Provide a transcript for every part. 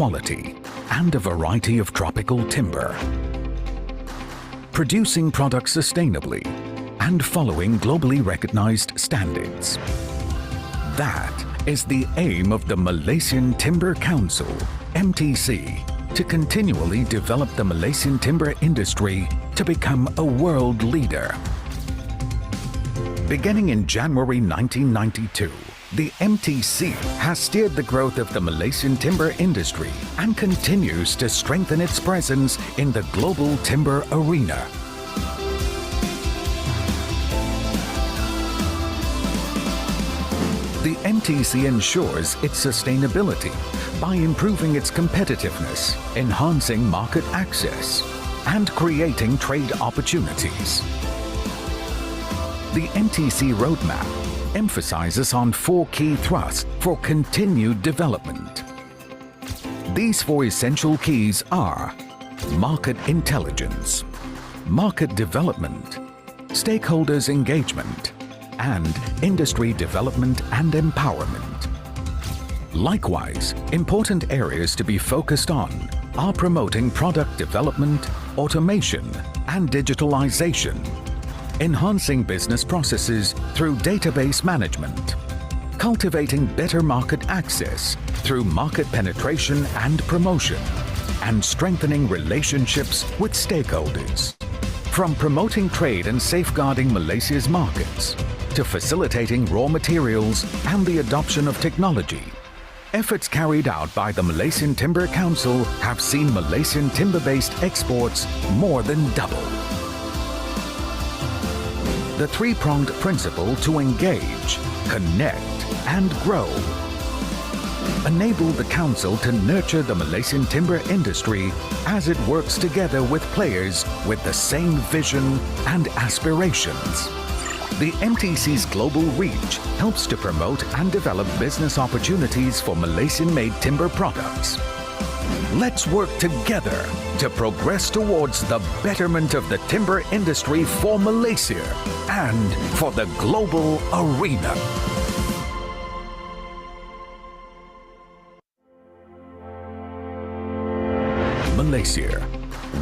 quality and a variety of tropical timber. Producing products sustainably and following globally recognized standards. That is the aim of the Malaysian Timber Council, MTC, to continually develop the Malaysian timber industry to become a world leader. Beginning in January 1992, the MTC has steered the growth of the Malaysian timber industry and continues to strengthen its presence in the global timber arena. The MTC ensures its sustainability by improving its competitiveness, enhancing market access, and creating trade opportunities. The MTC roadmap emphasizes on 4 key thrusts for continued development. These 4 essential keys are market intelligence, market development, stakeholders engagement, and industry development and empowerment. Likewise, important areas to be focused on are promoting product development, automation, and digitalization, enhancing business processes through database management, cultivating better market access through market penetration and promotion, and strengthening relationships with stakeholders. From promoting trade and safeguarding Malaysia's markets, to facilitating raw materials and the adoption of technology, efforts carried out by the Malaysian Timber Council have seen Malaysian timber-based exports more than double. The 3-pronged principle to engage, connect, and grow enabled the Council to nurture the Malaysian timber industry as it works together with players with the same vision and aspirations. The MTC's global reach helps to promote and develop business opportunities for Malaysian-made timber products. Let's work together to progress towards the betterment of the timber industry for Malaysia and for the global arena. Malaysia,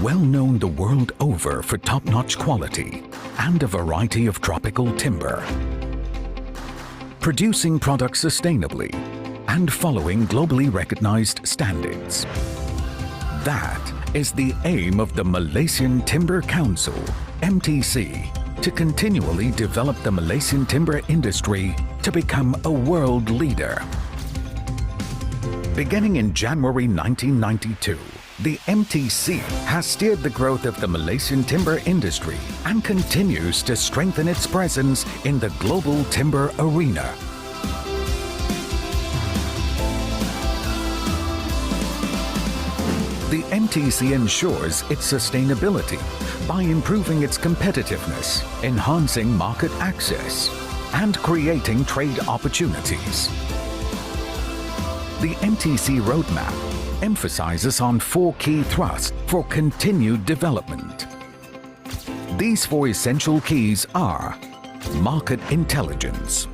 well known the world over for top-notch quality and a variety of tropical timber. Producing products sustainably and following globally recognized standards. That is the aim of the Malaysian Timber Council, MTC, to continually develop the Malaysian timber industry to become a world leader. Beginning in January 1992, the MTC has steered the growth of the Malaysian timber industry and continues to strengthen its presence in the global timber arena. The MTC ensures its sustainability by improving its competitiveness, enhancing market access, and creating trade opportunities. The MTC roadmap emphasizes on 4 key thrusts for continued development. These 4 essential keys are market intelligence,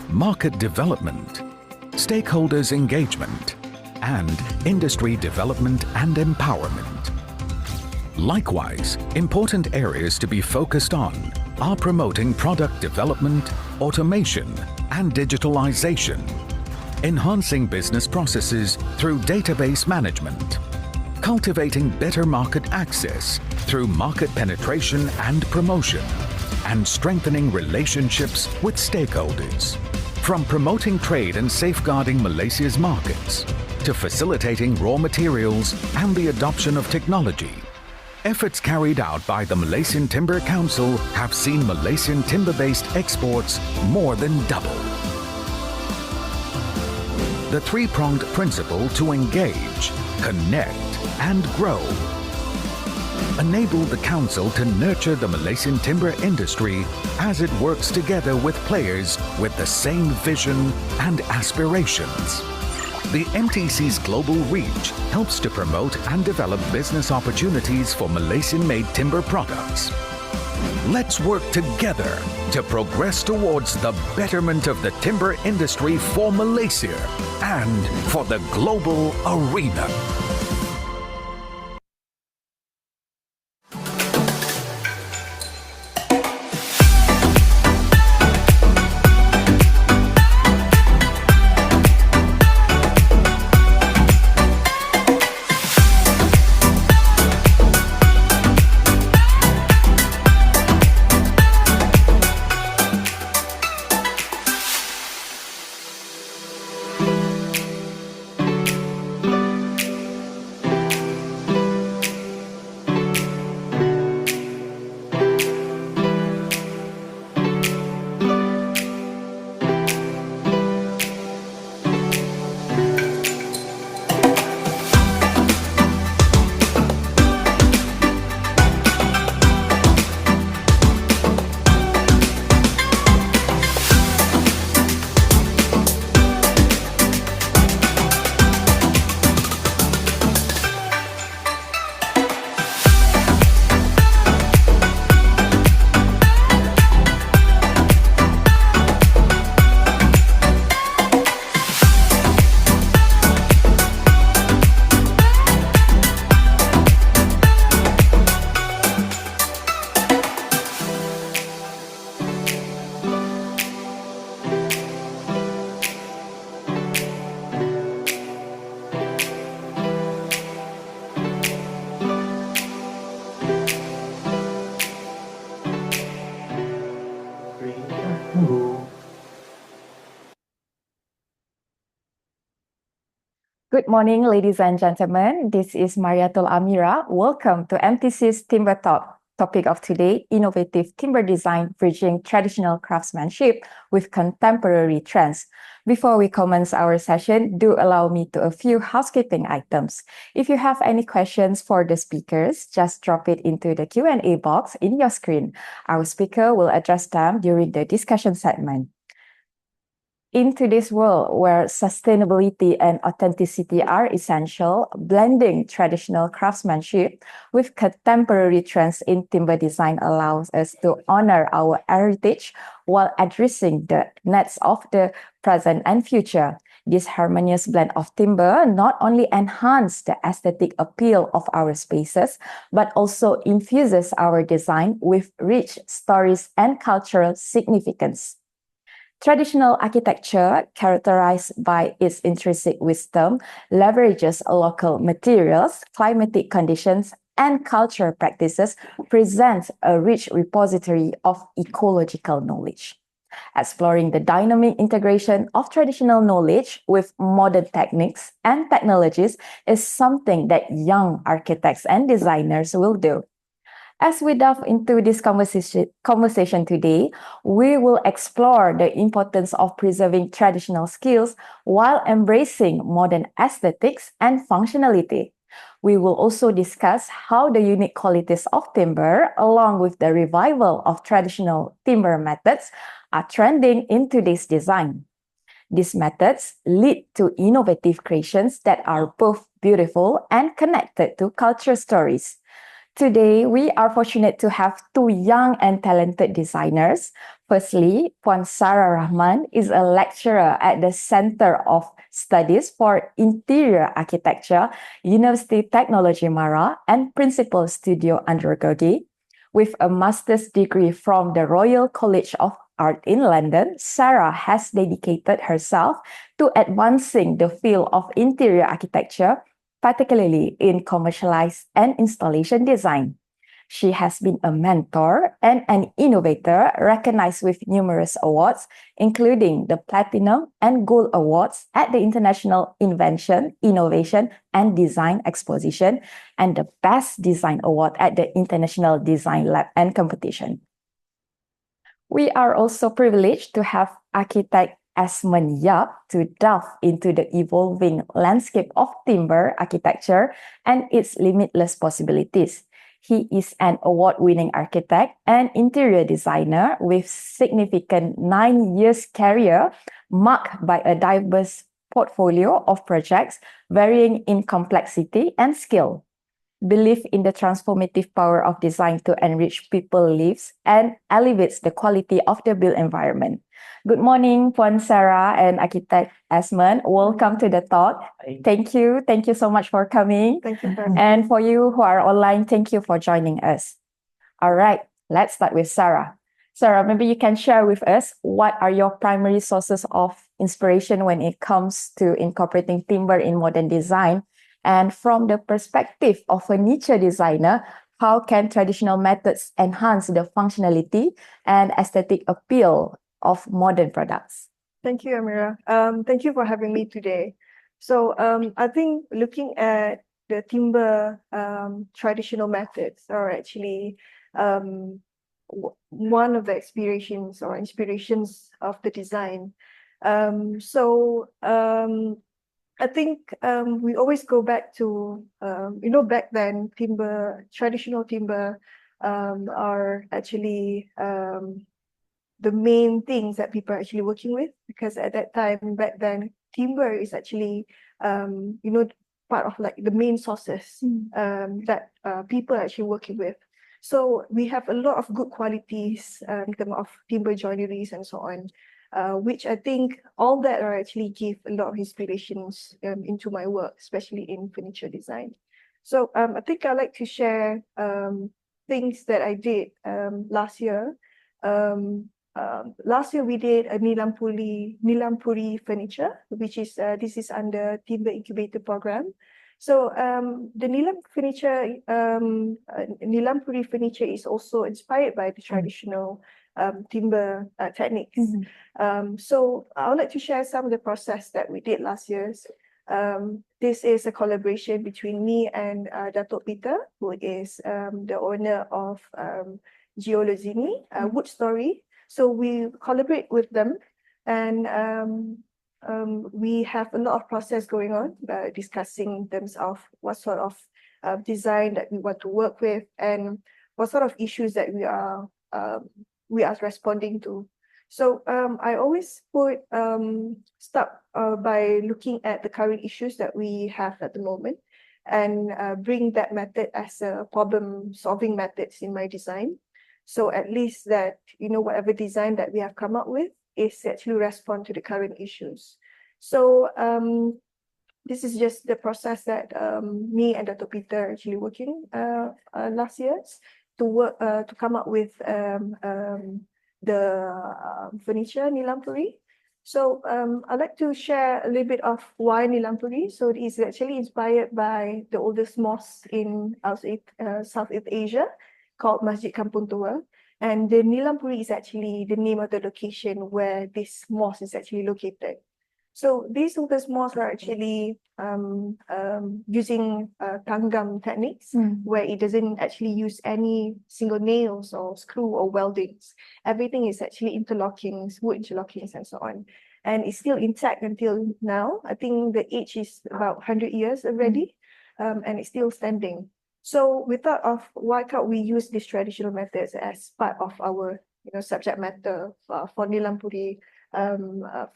market development, stakeholders engagement, and industry development and empowerment. Likewise, important areas to be focused on are promoting product development, automation, and digitalization, enhancing business processes through database management, cultivating better market access through market penetration and promotion, and strengthening relationships with stakeholders. From promoting trade and safeguarding Malaysia's markets, to facilitating raw materials and the adoption of technology, efforts carried out by the Malaysian Timber Council have seen Malaysian timber-based exports more than double. The 3-pronged principle to engage, connect, and grow enabled the Council to nurture the Malaysian timber industry as it works together with players with the same vision and aspirations. The MTC's global reach helps to promote and develop business opportunities for Malaysian-made timber products. Let's work together to progress towards the betterment of the timber industry for Malaysia and for the global arena. Good morning, ladies and gentlemen. This is Mariatul Amira. Welcome to MTC's Timber Talk. Topic of today, innovative timber design bridging traditional craftsmanship with contemporary trends. Before we commence our session, do allow me to a few housekeeping items. If you have any questions for the speakers, just drop it into the Q&A box in your screen. Our speaker will address them during the discussion segment. In today's world where sustainability and authenticity are essential, blending traditional craftsmanship with contemporary trends in timber design allows us to honor our heritage while addressing the needs of the present and future. This harmonious blend of timber not only enhances the aesthetic appeal of our spaces, but also infuses our design with rich stories and cultural significance. Traditional architecture, characterized by its intrinsic wisdom, leverages local materials, climatic conditions, and cultural practices, presents a rich repository of ecological knowledge. Exploring the dynamic integration of traditional knowledge with modern techniques and technologies is something that young architects and designers will do. As we delve into this conversation today, we will explore the importance of preserving traditional skills while embracing modern aesthetics and functionality. We will also discuss how the unique qualities of timber, along with the revival of traditional timber methods, are trending in today's design. These methods lead to innovative creations that are both beautiful and connected to culture stories. Today, we are fortunate to have two young and talented designers. Firstly, Puan Sarah Rahman is a lecturer at the Center of Studies for Interior Architecture, University Technology Mara, and Principal Studio Undergrody. With a master's degree from the Royal College of Art in London, Sarah has dedicated herself to advancing the field of interior architecture, particularly in commercialized and installation design. She has been a mentor and an innovator recognized with numerous awards, including the Platinum and Gold Awards at the International Invention, Innovation, and Design Exposition and the Best Design Award at the International Design Lab and Competition. We are also privileged to have architect Esmond Yap to delve into the evolving landscape of timber architecture and its limitless possibilities. He is an award-winning architect and interior designer with significant 9 years career marked by a diverse portfolio of projects varying in complexity and skill. believe in the transformative power of design to enrich people's lives and elevates the quality of the built environment. Good morning, Puan Sarah and Architect Esmond. Welcome to the talk. Thank you. Thank you so much for coming. Thank you. And for you who are online, thank you for joining us. All right, let's start with Sarah. Sarah, maybe you can share with us what are your primary sources of inspiration when it comes to incorporating timber in modern design? And from the perspective of a furniture designer, how can traditional methods enhance the functionality and aesthetic appeal of modern products? Thank you, Amira. Thank you for having me today. So I think looking at the timber traditional methods are actually one of the inspirations of the design. I think we always go back to, back then traditional timber are actually the main things that people are actually working with, because at that time, back then, timber is actually, part of like the main sources that people are actually working with. So we have a lot of good qualities in terms of timber joineries and so on, which I think all that are actually give a lot of inspirations into my work, especially in furniture design. So I think I'd like to share things that I did last year. Last year we did a Nilampuri furniture, which is this is under Timber Incubator Program. So the Nilampuri furniture is also inspired by the traditional timber techniques. So I would like to share some of the process that we did last year. This is a collaboration between me and Datuk Peter, who is the owner of Geolozini, Wood Story. So we collaborate with them, and we have a lot of process going on, discussing in terms of what sort of design that we want to work with and what sort of issues that we are responding to. So I always start by looking at the current issues that we have at the moment and bring that method as a problem-solving methods in my design. So at least that, whatever design that we have come up with is actually respond to the current issues. So this is just the process that me and Dr. Peter actually working last year to come up with the furniture Nilampuri. So I'd like to share a little bit of why Nilampuri. So it is actually inspired by the oldest mosque in Southeast Asia, called Masjid Kampung Tua. And the Nilampuri is actually the name of the location where this mosque is actually located. So these oldest mosques are actually using tanggam techniques, where it doesn't actually use any single nails or screw or weldings. Everything is actually interlockings, wood interlockings and so on. And it's still intact until now. I think the age is about 100 years already, and it's still standing. So we thought of why can't we use these traditional methods as part of our subject matter for Nilampuri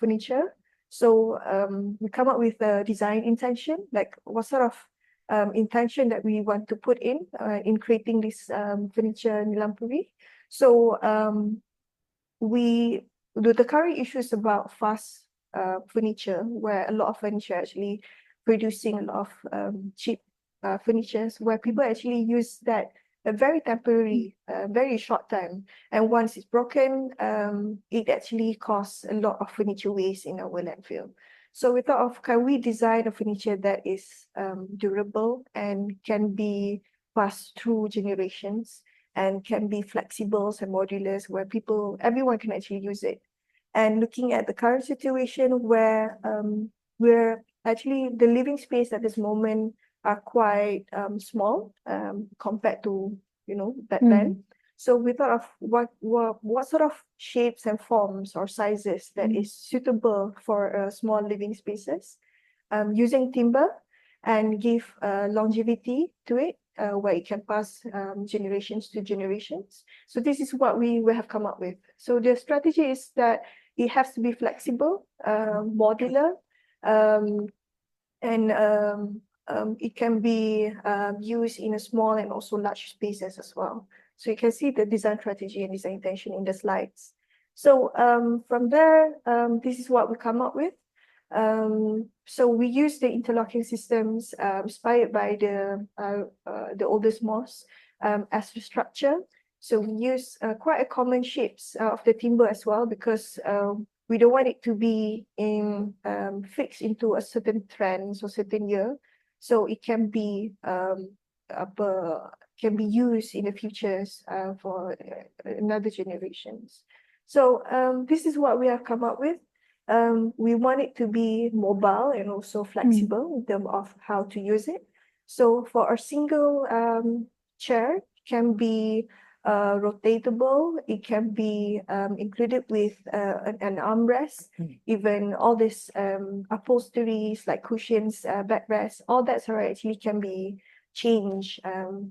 furniture. So we come up with a design intention, like what sort of intention that we want to put in creating this furniture Nilampuri. So the current issue is about fast furniture, where a lot of furniture actually producing a lot of cheap furnitures, where people actually use that a very temporary, very short time, and once it's broken, it actually causes a lot of furniture waste in our landfill. So we thought of, can we design a furniture that is durable and can be passed through generations and can be flexible and modular, where everyone can actually use it. And looking at the current situation where we're actually the living space at this moment are quite small compared to back then. So we thought of what sort of shapes and forms or sizes that is suitable for small living spaces, using timber and give longevity to it, where it can pass generations to generations. So this is what we have come up with. So the strategy is that it has to be flexible, modular, and it can be used in a small and also large spaces as well. So you can see the design strategy and design intention in the slides. So from there, this is what we come up with. So we use the interlocking systems inspired by the oldest mosques as the structure. So we use quite a common shapes of the timber as well, because we don't want it to be fixed into a certain trend or certain year. So it can be used in the futures for another generations. So this is what we have come up with. We want it to be mobile and also flexible in terms of how to use it. So for a single chair, can be rotatable. It can be included with an armrest. Even all this upholsteries like cushions, backrests, all that actually can be changed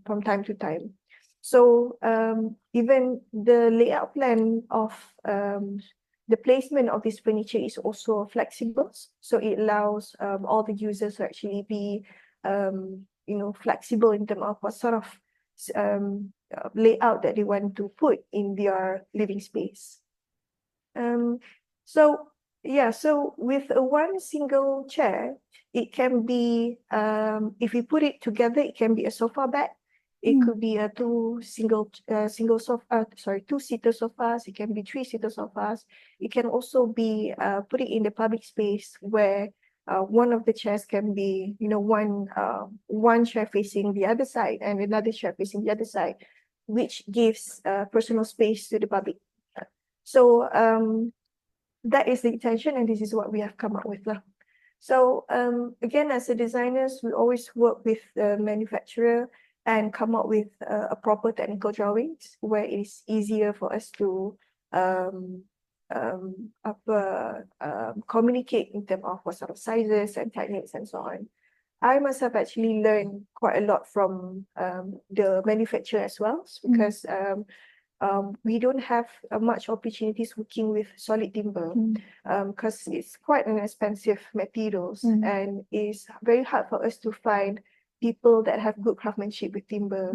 from time to time. So even the layout plan of the placement of this furniture is also flexible. So it allows all the users to actually be flexible in terms of what sort of layout that they want to put in their living space. So with one single chair, it can be, if you put it together, it can be a sofa bed. It could be a two-seater sofas. It can be three-seater sofas. It can also be put it in the public space where one of the chairs can be, one chair facing the other side and another chair facing the other side, which gives personal space to the public. So that is the intention, and this is what we have come up with. So again, as a designers, we always work with the manufacturer and come up with a proper technical drawings where it is easier for us to communicate in terms of what sort of sizes and techniques and so on. I myself actually learned quite a lot from the manufacturer as well, because we don't have much opportunities working with solid timber because it's quite an expensive materials, and it's very hard for us to find people that have good craftsmanship with timber,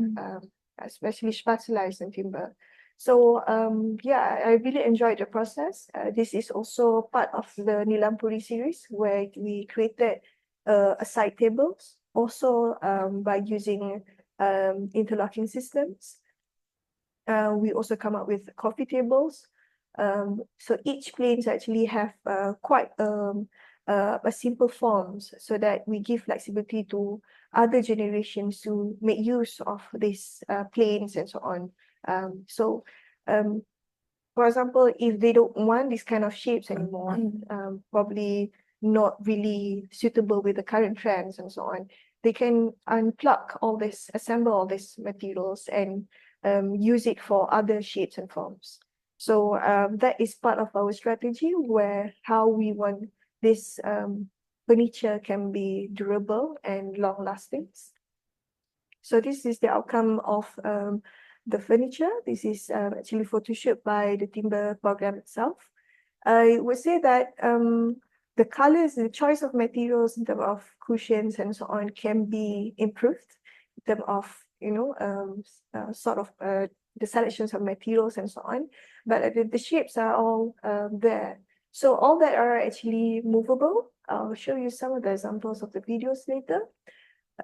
especially specialized in timber. So I really enjoyed the process. This is also part of the Nilampuri series where we created a side tables, also by using interlocking systems. We also come up with coffee tables. So each planes actually have quite a simple forms, so that we give flexibility to other generations to make use of these planes and so on. For example, if they don't want this kind of shapes anymore, probably not really suitable with the current trends and so on, they can unplug all this, assemble all these materials and use it for other shapes and forms. So that is part of our strategy, where how we want this furniture can be durable and long lasting. So this is the outcome of the furniture. This is actually photoshoot by the timber program itself. I would say that the colors, the choice of materials in terms of cushions and so on can be improved in terms of the selections of materials and so on, but the shapes are all there. So all that are actually movable. I'll show you some of the examples of the videos later.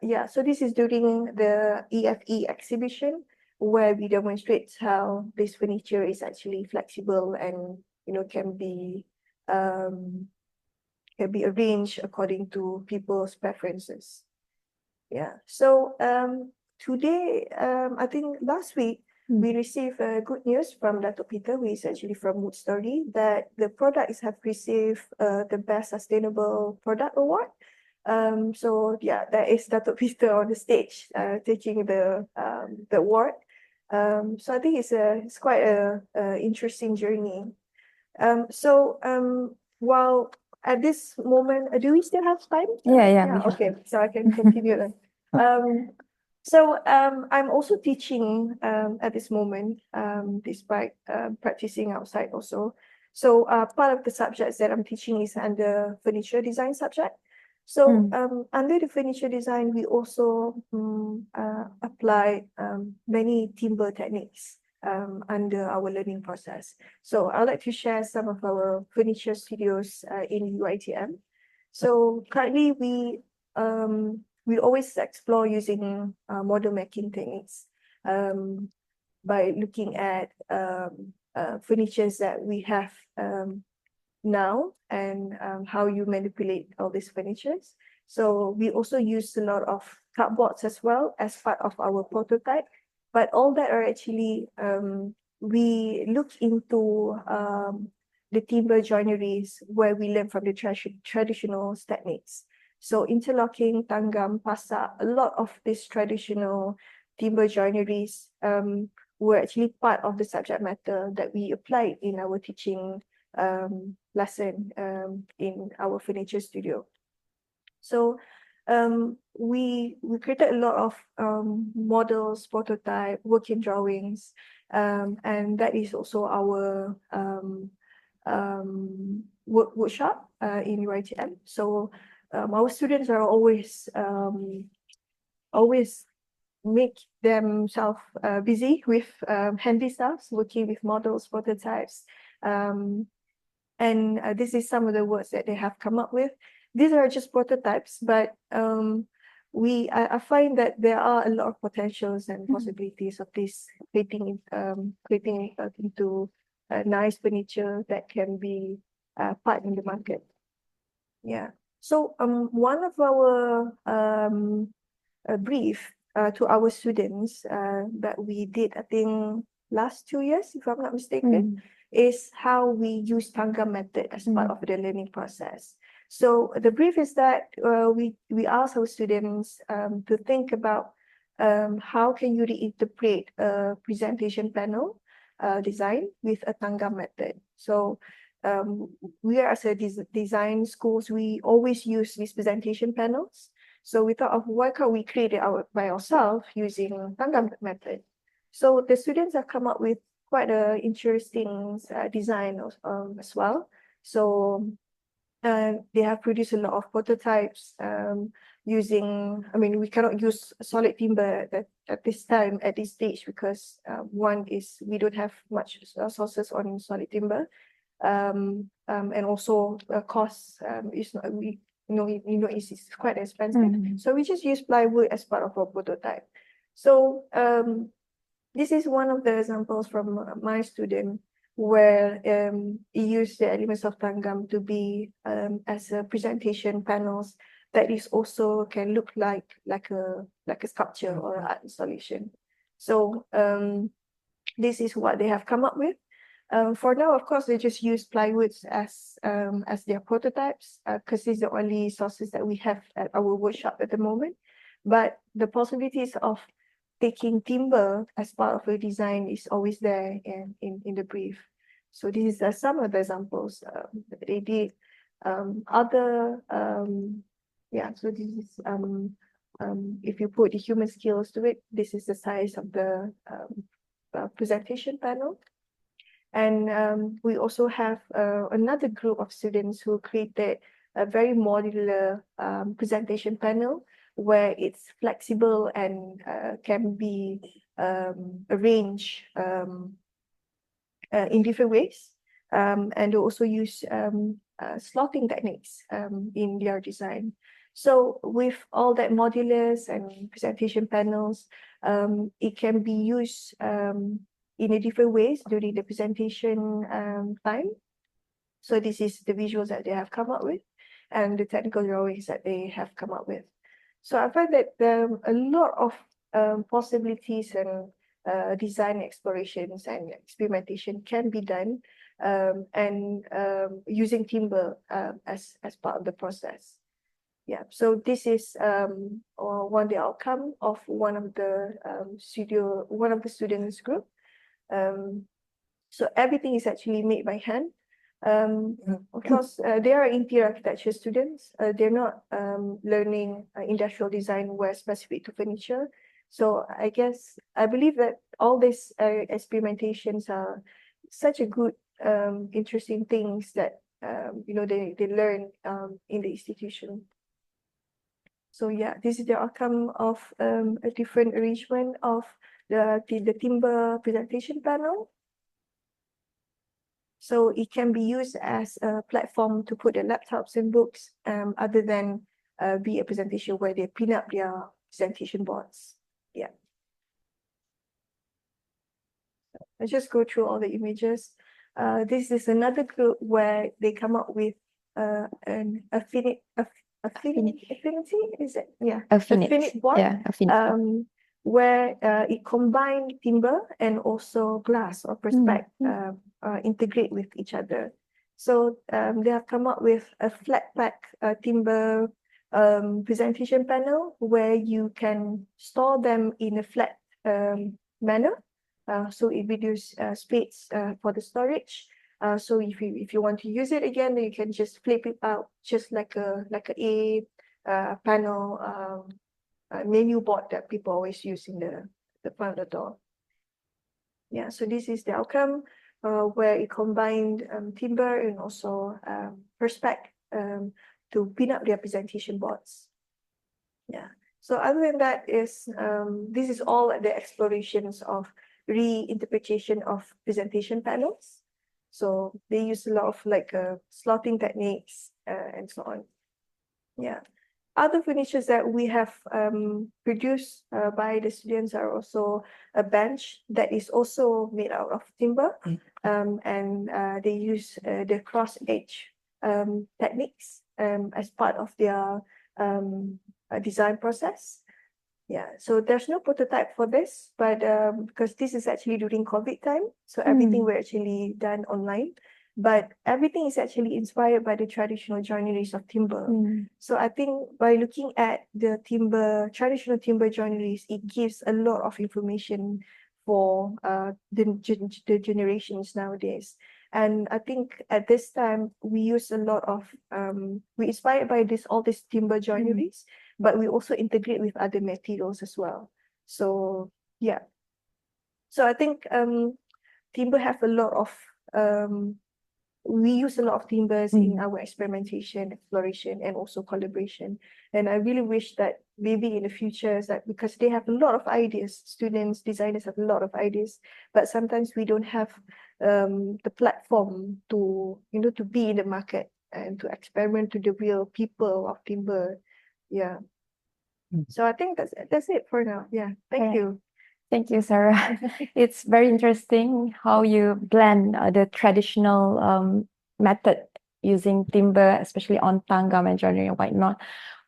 Yeah, so this is during the EFE exhibition, where we demonstrate how this furniture is actually flexible and can be arranged according to people's preferences. Yeah, so today, I think last week, we received good news from Dato' Peter, who is actually from Wood Story, that the products have received the Best Sustainable Product Award. So yeah, that is Dato' Peter on the stage taking the award. So I think it's quite a interesting journey. While at this moment, do we still have time? Yeah. Okay, so I can continue then. I'm also teaching at this moment, despite practicing outside also. So part of the subjects that I'm teaching is under furniture design subject. So under the furniture design, we also apply many timber techniques under our learning process. So I'd like to share some of our furniture studios in UiTM. So currently we always explore using model making techniques by looking at furnitures that we have now and how you manipulate all these furnitures. So we also use a lot of cardboards as well as part of our prototype, but all that are actually we look into the timber joineries where we learn from the traditional techniques. So interlocking, tanggam, pasak, a lot of these traditional timber joineries were actually part of the subject matter that we applied in our teaching lesson in our furniture studio. So we created a lot of models, prototype, working drawings, and that is also our workshop in UiTM. So our students are always make themselves busy with handy stuff, working with models, prototypes, and this is some of the words that they have come up with. These are just prototypes, but I find that there are a lot of potentials and possibilities of this creating into nice furniture that can be part in the market. Yeah. So one of our brief to our students that we did, I think last 2 years, if I'm not mistaken, is how we use tanggam method as part of the learning process. So the brief is that we ask our students to think about how can you reinterpret a presentation panel design with a tanggam method. So we are as a design schools, we always use these presentation panels. So we thought of why can't we create it by ourselves using tanggam method. So the students have come up with quite an interesting design as well. So they have produced a lot of prototypes using, I mean, we cannot use solid timber at this time, at this stage, because one is we don't have much sources on solid timber. And also cost is not, it's quite expensive. So we just use plywood as part of our prototype. So this is one of the examples from my student where he used the elements of tanggam to be as a presentation panels that is also can look like a sculpture or an art installation. So this is what they have come up with. For now, of course, they just use plywoods as their prototypes because these are the only sources that we have at our workshop at the moment. But the possibilities of taking timber as part of a design is always there in the brief. So these are some of the examples that they did. So this is if you put the human skills to it, this is the size of the presentation panel. And we also have another group of students who created a very modular presentation panel where it's flexible and can be arranged in different ways. And they also use slotting techniques in their design. So with all that modulars and presentation panels, it can be used in a different ways during the presentation time. So this is the visuals that they have come up with and the technical drawings that they have come up with. So I find that a lot of possibilities and design explorations and experimentation can be done and using timber as part of the process. Yeah, so this is one the outcome of one of the students group. So everything is actually made by hand. Of course, they are interior architecture students. They're not learning industrial design where specific to furniture. So I believe that all these experimentations are such a good, interesting things that they learn in the institution. So yeah, this is the outcome of a different arrangement of the timber presentation panel. So it can be used as a platform to put the laptops and books, other than be a presentation where they pin up their presentation boards. Yeah. Let's just go through all the images. This is another group where they come up with an affinity, is it? Yeah, affinity board. Yeah, affinity. Where it combined timber and also glass or perspex integrate with each other. So they have come up with a flat pack timber presentation panel where you can store them in a flat manner. So it reduces space for the storage. So if you want to use it again, then you can just flip it out, just like a panel menu board that people always use in the front of the door. Yeah, so this is the outcome where it combined timber and also perspex to pin up their presentation boards. Yeah. So other than that is this is all the explorations of reinterpretation of presentation panels. So they use a lot of like slotting techniques and so on. Yeah. Other furnitures that we have produced by the students are also a bench that is also made out of timber, and they use the cross edge techniques as part of their design process. Yeah, so there's no prototype for this, but because this is actually during COVID time, so everything were actually done online. But everything is actually inspired by the traditional joineries of timber. So I think by looking at the traditional timber joineries, it gives a lot of information for the generations nowadays. And I think at this time, we use a lot of, we inspired by all these timber joineries, but we also integrate with other materials as well. So yeah. So I think timber have a lot of, we use a lot of timbers in our experimentation, exploration, and also collaboration. And I really wish that maybe in the future, that because they have a lot of ideas, students, designers have a lot of ideas, but sometimes we don't have the platform to, to be in the market and to experiment to the real people of timber. Yeah. So I think that's it for now. Yeah. Thank you. Thank you, Sarah. It's very interesting how you blend the traditional method using timber, especially on tanggam and joinery and whatnot,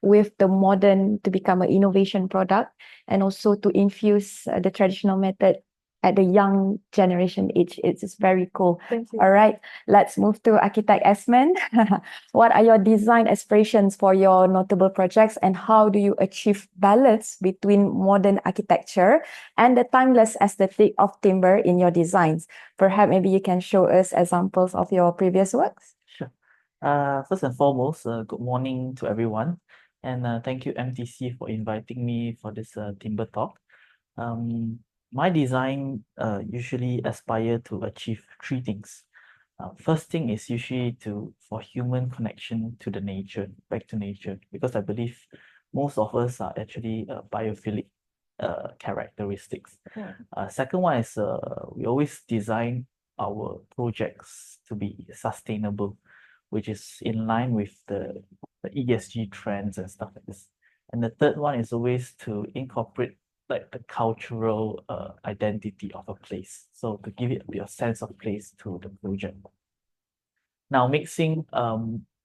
with the modern to become an innovation product, and also to infuse the traditional method at the young generation age. It's very cool. Thank you. All right, let's move to Architect Esmond. What are your design aspirations for your notable projects, and how do you achieve balance between modern architecture and the timeless aesthetic of timber in your designs? Perhaps maybe you can show us examples of your previous works. Sure. First and foremost, good morning to everyone, and thank you MTC for inviting me for this timber talk. My design usually aspire to achieve three things. First thing is usually for human connection to the nature, back to nature, because I believe most of us are actually biophilic characteristics. Second one is we always design our projects to be sustainable, which is in line with the ESG trends and stuff like this. And the third one is always to incorporate like the cultural identity of a place. So to give it a sense of place to the project. Now mixing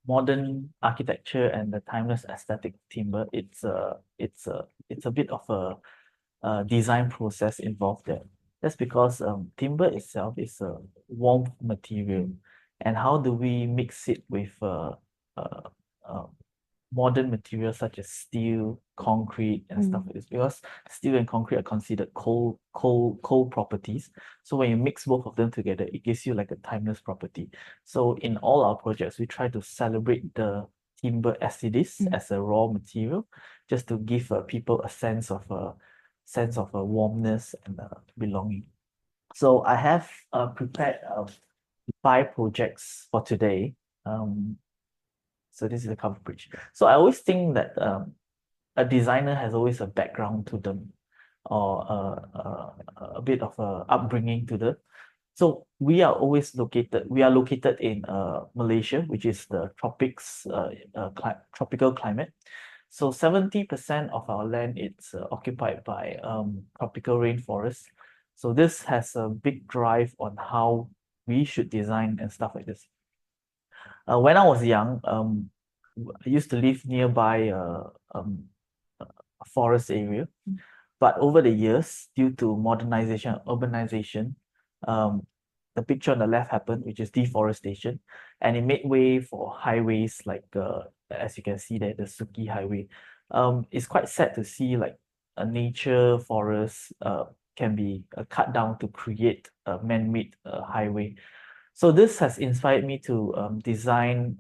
modern architecture and the timeless aesthetic timber, it's a bit of a design process involved there. That's because timber itself is a warm material, and how do we mix it with modern materials such as steel, concrete, and stuff like this? Because steel and concrete are considered cold properties. So when you mix both of them together, it gives you like a timeless property. So in all our projects, we try to celebrate the timber as it is, as a raw material, just to give people a sense of warmness and belonging. So I have prepared 5 projects for today. So this is the cover bridge. So I always think that a designer has always a background to them, or a bit of a upbringing to them. So we are located in Malaysia, which is the tropics, tropical climate. So 70% of our land is occupied by tropical rainforests. So this has a big drive on how we should design and stuff like this. When I was young, I used to live nearby a forest area. But over the years, due to modernization, urbanization, the picture on the left happened, which is deforestation, and it made way for highways like, as you can see there, the Suki Highway. It's quite sad to see like a nature forest can be cut down to create a man-made highway. So this has inspired me to design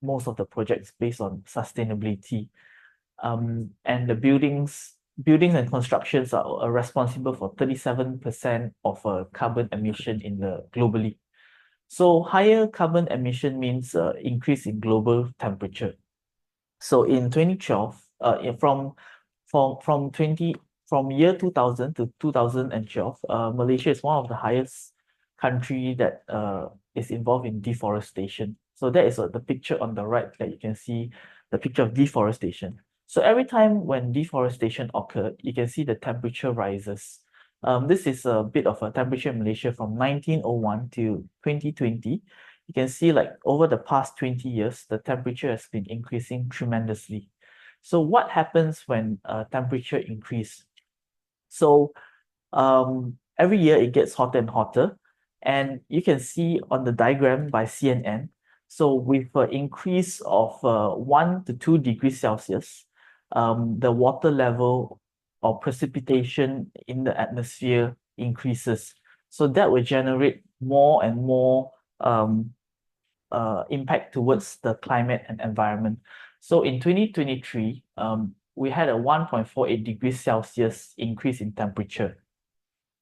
most of the projects based on sustainability. And the buildings and constructions are responsible for 37% of carbon emission globally. So higher carbon emission means increase in global temperature. So in 2012, from year 2000 to 2012, Malaysia is one of the highest country that is involved in deforestation. So that is the picture on the right that you can see, the picture of deforestation. So every time when deforestation occurred, you can see the temperature rises. This is a bit of a temperature in Malaysia from 1901 to 2020. You can see like over the past 20 years, the temperature has been increasing tremendously. So what happens when temperature increase? So every year it gets hotter and hotter. And you can see on the diagram by CNN, so with an increase of 1 to 2 degrees Celsius, the water level or precipitation in the atmosphere increases. So that will generate more and more impact towards the climate and environment. So in 2023, we had a 1.48 degrees Celsius increase in temperature.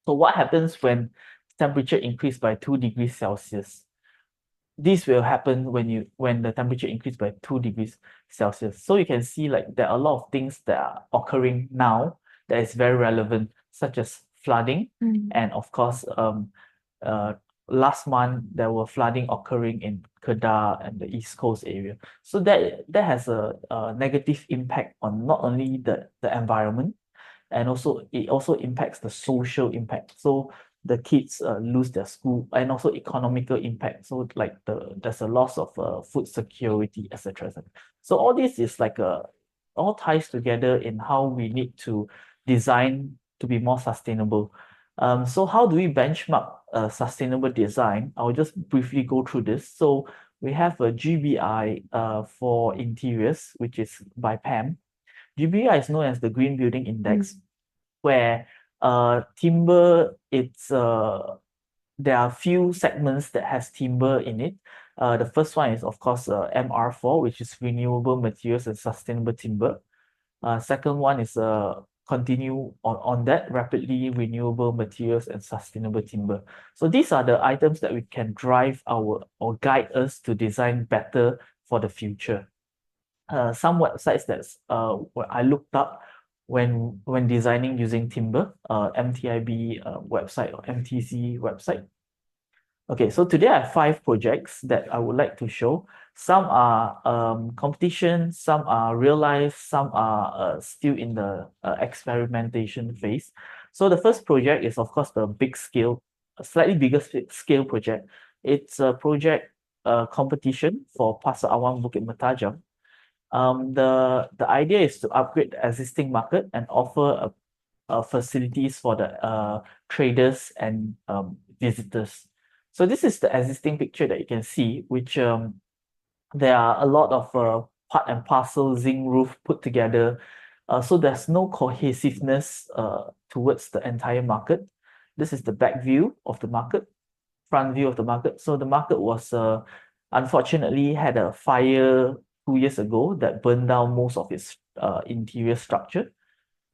So what happens when temperature increase by 2 degrees Celsius? This will happen when the temperature increase by 2 degrees Celsius. So you can see like there are a lot of things that are occurring now that is very relevant, such as flooding, and of course, last month there were flooding occurring in Kedah and the East Coast area. So that has a negative impact on not only the environment, and also it also impacts the social impact. So the kids lose their school, and also economical impact. So like there's a loss of food security, etc. So all this is like all ties together in how we need to design to be more sustainable. So how do we benchmark sustainable design? I'll just briefly go through this. So we have a GBI for interiors, which is by PAM. GBI is known as the Green Building Index, where timber, there are few segments that has timber in it. The first one is of course MR4, which is renewable materials and sustainable timber. Second one is continue on that, rapidly renewable materials and sustainable timber. So these are the items that we can drive or guide us to design better for the future. Some websites that's what I looked up when designing using timber, MTIB website or MTC website. Okay, so today I have 5 projects that I would like to show. Some are competition, some are real life, some are still in the experimentation phase. So the first project is of course the big scale, a slightly bigger scale project. It's a project competition for Pasar Awam Bukit Mertajam. The idea is to upgrade the existing market and offer facilities for the traders and visitors. So this is the existing picture that you can see, which there are a lot of part and parcel zinc roof put together. So there's no cohesiveness towards the entire market. This is the back view of the market, front view of the market. So the market was unfortunately had a fire 2 years ago that burned down most of its interior structure.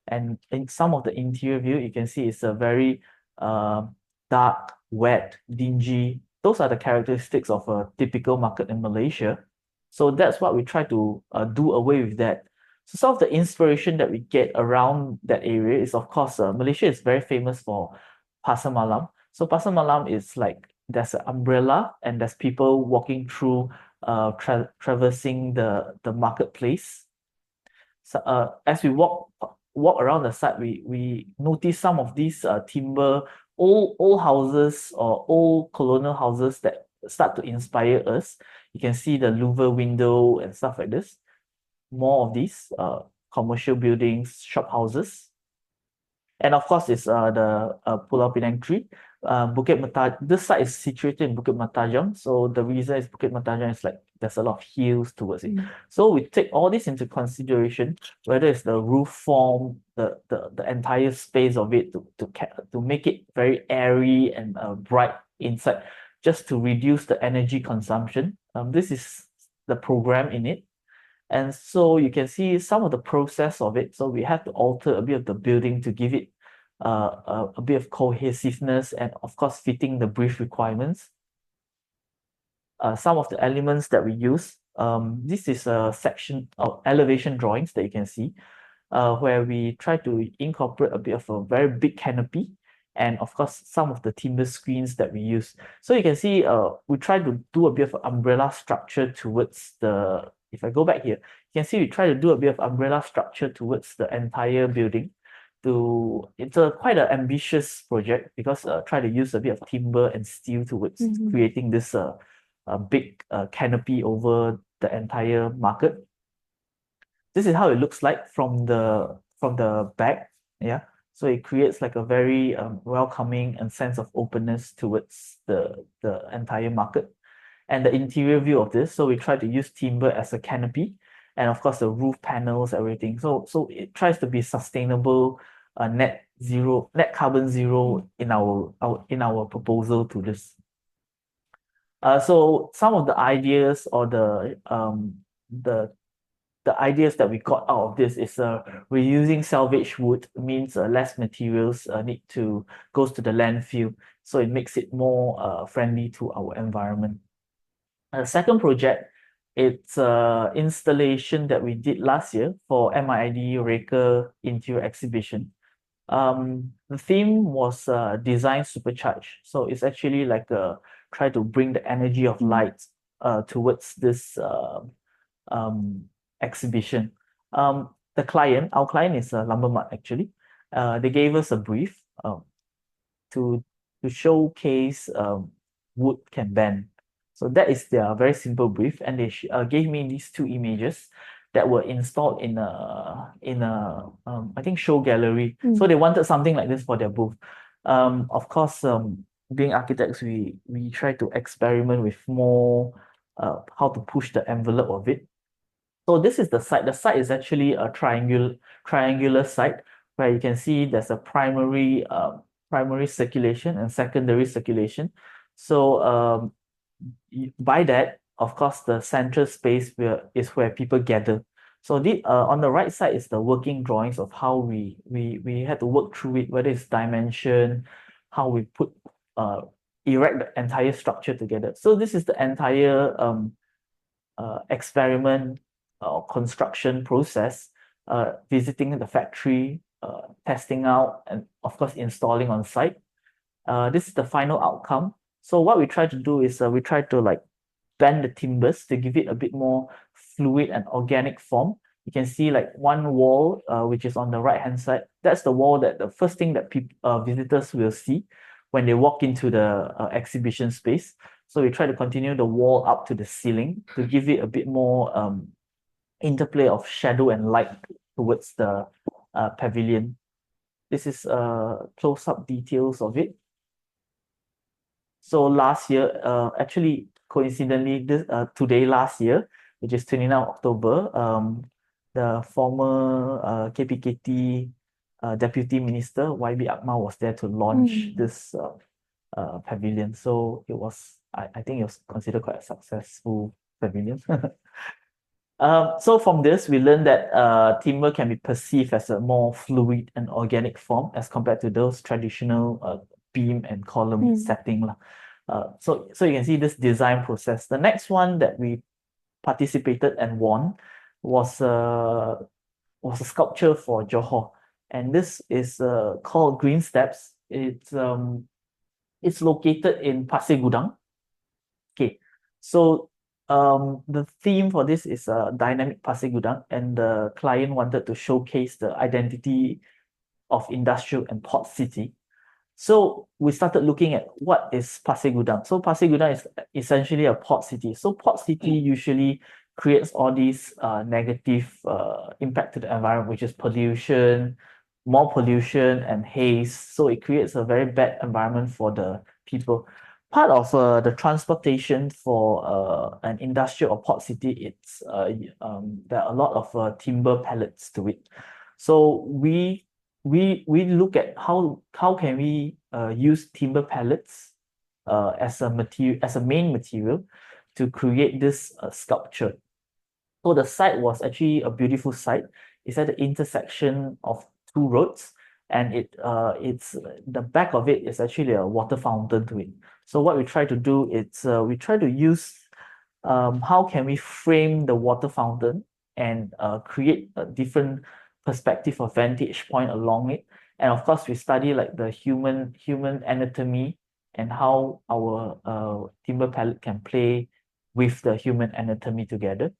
And in some of the interior view, you can see it's a very dark, wet, dingy. Those are the characteristics of a typical market in Malaysia. So that's what we try to do away with that. So some of the inspiration that we get around that area is, of course, Malaysia is very famous for Pasar Malam. So Pasar Malam is like there's an umbrella and there's people walking through, traversing the marketplace. So as we walk around the site, we notice some of these timber old houses or old colonial houses that start to inspire us. You can see the louver window and stuff like this. More of these commercial buildings, shop houses. And of course, it's the Pulau Pinang tree. Bukit Matajam. This site is situated in Bukit Matajam. So the reason is Bukit Matajam is like there's a lot of hills towards it. So we take all this into consideration, whether it's the roof form, the entire space of it to make it very airy and bright inside, just to reduce the energy consumption. This is the program in it. And so you can see some of the process of it. So we have to alter a bit of the building to give it a bit of cohesiveness and of course fitting the brief requirements. Some of the elements that we use. This is a section of elevation drawings that you can see, where we try to incorporate a bit of a very big canopy and of course some of the timber screens that we use. So you can see we try to do a bit of an umbrella structure towards the, if I go back here, you can see we try to do a bit of umbrella structure towards the entire building. It's quite an ambitious project because try to use a bit of timber and steel towards creating this big canopy over the entire market. This is how it looks like from the back. Yeah, so it creates like a very welcoming and sense of openness towards the entire market. And the interior view of this, so we try to use timber as a canopy, and of course the roof panels, everything. So it tries to be sustainable, net carbon zero in our proposal to this. So some of the ideas or the ideas that we got out of this is we're using salvage wood, means less materials goes to the landfill, so it makes it more friendly to our environment. The second project, it's installation that we did last year for MIID Reka Interior Exhibition. The theme was design supercharged. So it's actually like try to bring the energy of light towards this exhibition. Our client is Lumber Mart actually. They gave us a brief to showcase wood can bend. So that is their very simple brief, and they gave me these two images that were installed in a I think show gallery. So they wanted something like this for their booth. Of course, being architects, we try to experiment with more how to push the envelope of it. So this is the site. The site is actually a triangular site where you can see there's a primary circulation and secondary circulation. So by that, of course, the central space is where people gather. So on the right side is the working drawings of how we had to work through it, whether it's dimension, how we erect the entire structure together. So this is the entire experiment or construction process, visiting the factory, testing out, and of course installing on site. This is the final outcome. So what we try to do is we try to like bend the timbers to give it a bit more fluid and organic form. You can see like one wall, which is on the right hand side. That's the wall that the first thing that visitors will see when they walk into the exhibition space. So we try to continue the wall up to the ceiling to give it a bit more interplay of shadow and light towards the pavilion. This is close-up details of it. So last year, actually coincidentally, today last year, which is 29 October, the former KPKT Deputy Minister YB Akmal was there to launch this pavilion. So it was, I think it was considered quite a successful pavilion. So from this, we learned that timber can be perceived as a more fluid and organic form as compared to those traditional beam and column setting. So you can see this design process. The next one that we participated and won was was a sculpture for Johor, and this is called Green Steps. It's located in Pasir Gudang. Okay, so the theme for this is dynamic Pasir Gudang, and the client wanted to showcase the identity of industrial and port city. So we started looking at what is Pasir Gudang. So Pasir Gudang is essentially a port city. So port city usually creates all these negative impact to the environment, which is pollution, more pollution and haze. So it creates a very bad environment for the people. Part of the transportation for an industrial or port city, there are a lot of timber pellets to it. So we look at how can we use timber pellets as a main material to create this sculpture. So the site was actually a beautiful site. It's at the intersection of two roads, and it's the back of it is actually a water fountain to it. So what we try to do is we try to use how can we frame the water fountain and create a different perspective or vantage point along it. And of course, we study like the human anatomy and how our timber palette can play with the human anatomy together.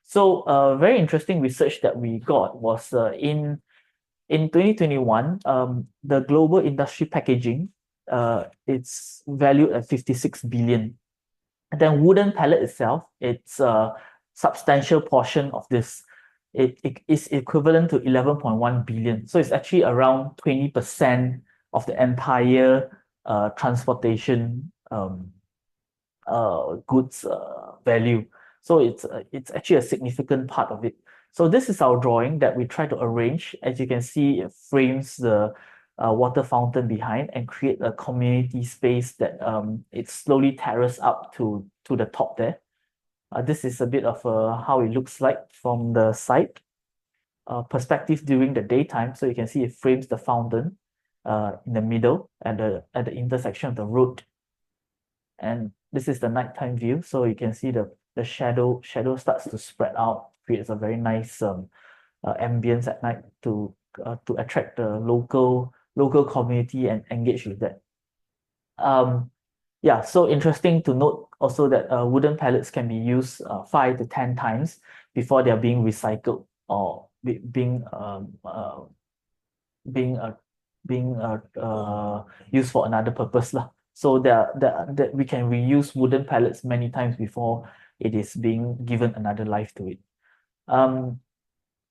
So very interesting research that we got was in 2021, the global industry packaging, it's valued at 56 billion. And then wooden pallet itself, it's a substantial portion of this. It is equivalent to 11.1 billion. So it's actually around 20% of the entire transportation goods value. So it's actually a significant part of it. So this is our drawing that we try to arrange. As you can see, it frames the water fountain behind and create a community space that it slowly terraces up to the top there. This is a bit of how it looks like from the side perspective during the daytime. So you can see it frames the fountain in the middle at the intersection of the road. And this is the nighttime view. So you can see the shadow starts to spread out, creates a very nice ambience at night to attract the local community and engage with that. Yeah, so interesting to note also that wooden pallets can be used 5 to 10 times before they are being recycled or being used for another purpose lah. So that we can reuse wooden pallets many times before it is being given another life to it.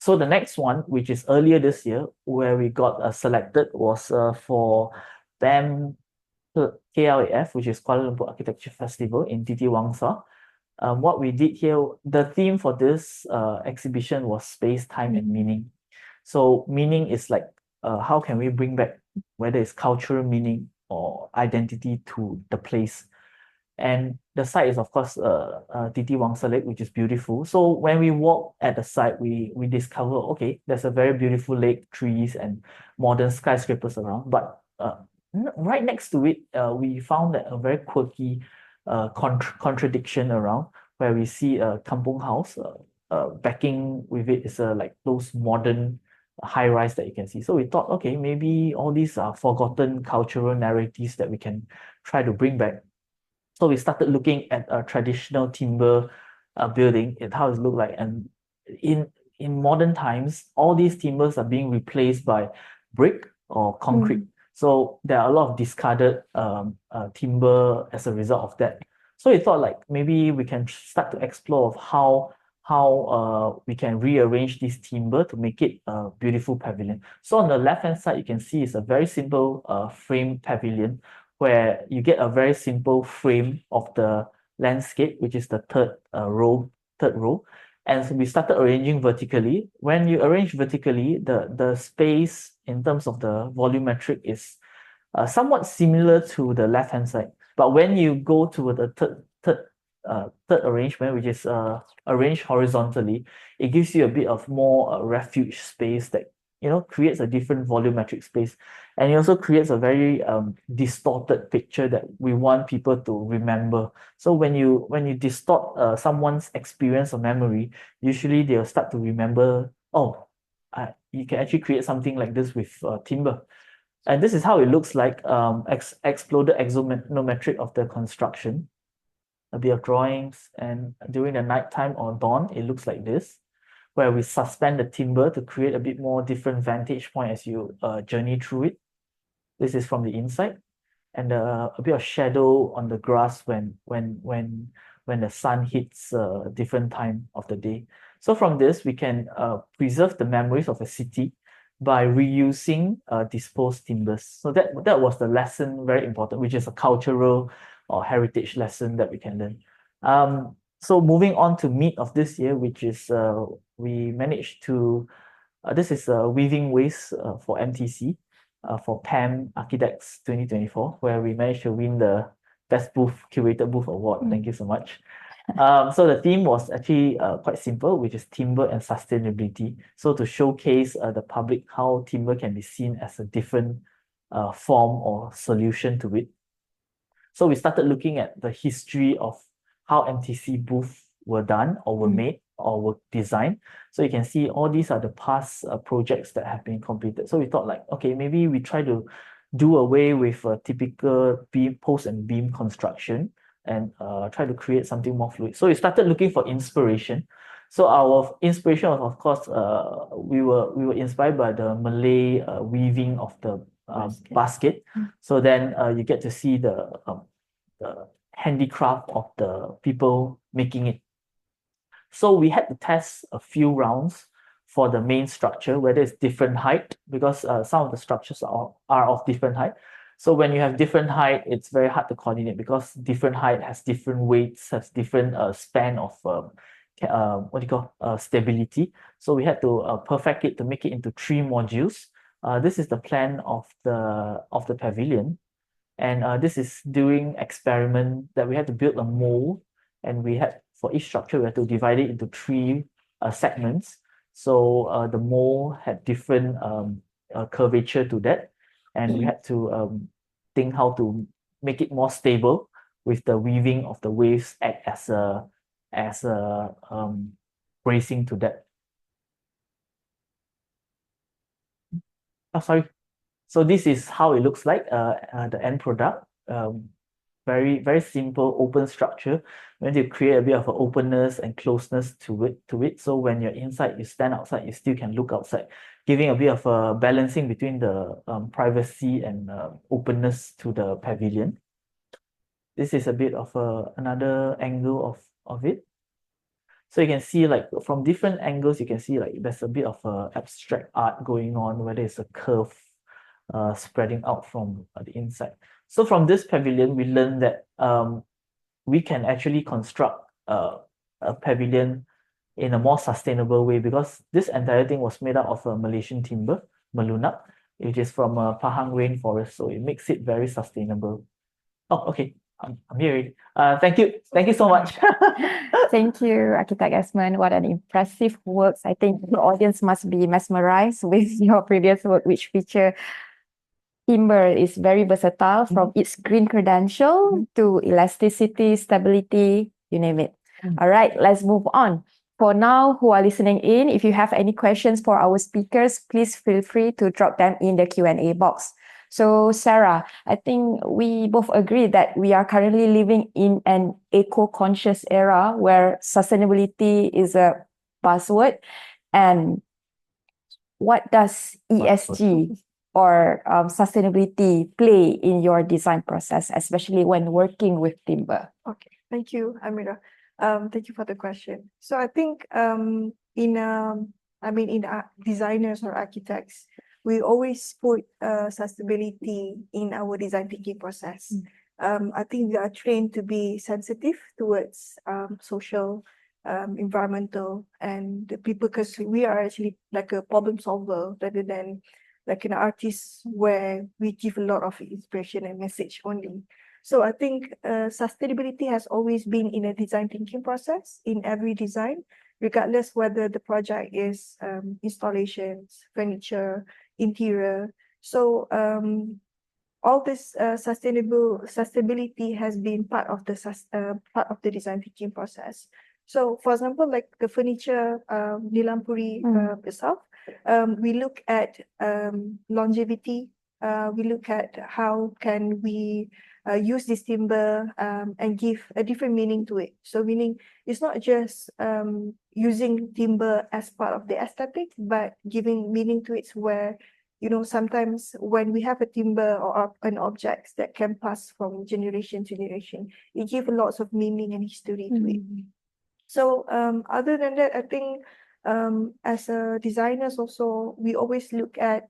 So the next one, which is earlier this year, where we got selected was for BAM KLAF, which is Kuala Lumpur Architecture Festival in Titi Wangsa. What we did here, the theme for this exhibition was space, time, and meaning. So meaning is like how can we bring back whether it's cultural meaning or identity to the place. And the site is, of course, Titi Wangsa Lake, which is beautiful. So when we walk at the site, we discover, okay, there's a very beautiful lake, trees, and modern skyscrapers around. But right next to it, we found that a very quirky contradiction around, where we see a kampung house. Backing with it is like those modern high-rise that you can see. So we thought, okay, maybe all these are forgotten cultural narratives that we can try to bring back. So we started looking at a traditional timber building and how it looked like. And in modern times, all these timbers are being replaced by brick or concrete. So there are a lot of discarded timber as a result of that. So we thought like maybe we can start to explore of how we can rearrange this timber to make it a beautiful pavilion. So on the left-hand side, you can see it's a very simple frame pavilion, where you get a very simple frame of the landscape, which is the third row. And so we started arranging vertically. When you arrange vertically, the space in terms of the volumetric is somewhat similar to the left-hand side. But when you go to the third arrangement, which is arranged horizontally, it gives you a bit of more refuge space that creates a different volumetric space. And it also creates a very distorted picture that we want people to remember. So when you distort someone's experience or memory, usually they'll start to remember, oh, you can actually create something like this with timber. And this is how it looks like, exploded axonometric of the construction. A bit of drawings, and during the nighttime or dawn, it looks like this, where we suspend the timber to create a bit more different vantage point as you journey through it. This is from the inside, and a bit of shadow on the grass when the sun hits a different time of the day. So from this, we can preserve the memories of a city by reusing disposed timbers. So that was the lesson, very important, which is a cultural or heritage lesson that we can learn. So moving on to mid of this year, which is we managed to, this is weaving waste for MTC, for PAM Architects 2024, where we managed to win the Best Booth Curated Booth Award. Thank you so much. So the theme was actually quite simple, which is timber and sustainability. So to showcase the public how timber can be seen as a different form or solution to it. So we started looking at the history of how MTC booths were done or were made or were designed. So you can see all these are the past projects that have been completed. So we thought like, okay, maybe we try to do away with a typical post and beam construction and try to create something more fluid. So we started looking for inspiration. So our inspiration was, of course, we were inspired by the Malay weaving of the basket. So then you get to see the handicraft of the people making it. So we had to test a few rounds for the main structure, whether it's different height, because some of the structures are of different height. So when you have different height, it's very hard to coordinate because different height has different weights, has different span of stability. So we had to perfect it to make it into 3 modules. This is the plan of the pavilion, and this is during experiment that we had to build a mold, and we had, for each structure, we had to divide it into 3 segments. So the mold had different curvature to that, and we had to think how to make it more stable with the weaving of the waves act as a bracing to that. Oh, sorry. So this is how it looks like, the end product. Very, very simple open structure. When you create a bit of an openness and closeness to it. So when you're inside, you stand outside, you still can look outside, giving a bit of a balancing between the privacy and openness to the pavilion. This is a bit of another angle of it. So you can see like from different angles, you can see like there's a bit of abstract art going on, whether it's a curve spreading out from the inside. So from this pavilion, we learned that we can actually construct a pavilion in a more sustainable way, because this entire thing was made out of a Malaysian timber, Melunak, which is from Pahang rainforest. So it makes it very sustainable. Oh, okay. I'm here already. Thank you so much. Thank you, Architect Esmond. What an impressive work. I think the audience must be mesmerized with your previous work, which feature timber is very versatile from its green credential to elasticity, stability, you name it. All right, let's move on. For now, who are listening in, if you have any questions for our speakers, please feel free to drop them in the Q&A box. So Sarah, I think we both agree that we are currently living in an eco-conscious era where sustainability is a buzzword. And what does ESG or sustainability play in your design process, especially when working with timber? Okay, thank you, Amira. Thank you for the question. So I think in designers or architects, we always put sustainability in our design thinking process. I think we are trained to be sensitive towards social, environmental, and the people, because we are actually like a problem solver rather than like an artist where we give a lot of inspiration and message only. So I think sustainability has always been in a design thinking process in every design, regardless whether the project is installations, furniture, interior. So all this sustainability has been part of the design thinking process. So for example, like the furniture, Nilampuri itself, we look at longevity. We look at how can we use this timber and give a different meaning to it. So meaning it's not just using timber as part of the aesthetic, but giving meaning to it where, you know, sometimes when we have a timber or an object that can pass from generation to generation, it gives lots of meaning and history to it. So other than that, I think as a designers also, we always look at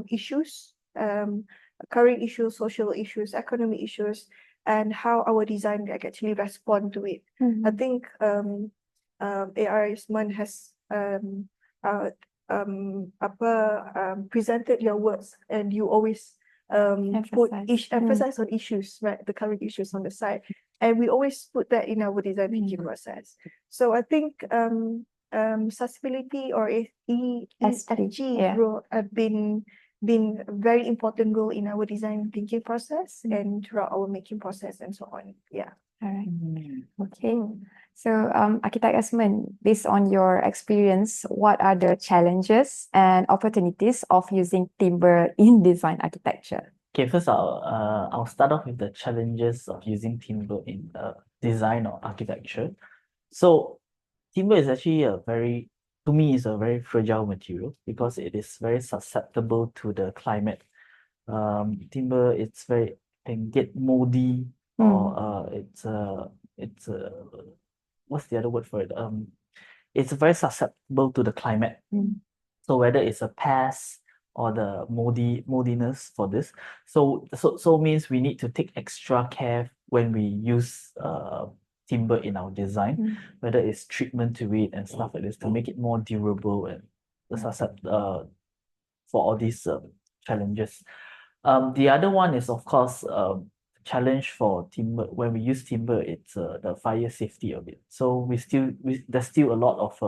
issues, current issues, social issues, economic issues, and how our design can actually respond to it. I think ARISMAN has presented your works, and you always emphasize on issues, right? The current issues on the side, and we always put that in our design thinking process. So I think sustainability or ESG role have been a very important role in our design thinking process and throughout our making process and so on. Yeah. All right. Okay. So, Architect Esmond, based on your experience, what are the challenges and opportunities of using timber in design architecture? Okay, first I'll start off with the challenges of using timber in design or architecture. So timber is actually to me, is a very fragile material because it is very susceptible to the climate. Timber, can get moldy, or what's the other word for it? It's very susceptible to the climate. So whether it's a pest or the moldiness for this, so means we need to take extra care when we use timber in our design, whether it's treatment to it and stuff like this to make it more durable and for all these challenges. The other one is, of course, challenge for timber. When we use timber, it's the fire safety of it. So there's still a lot of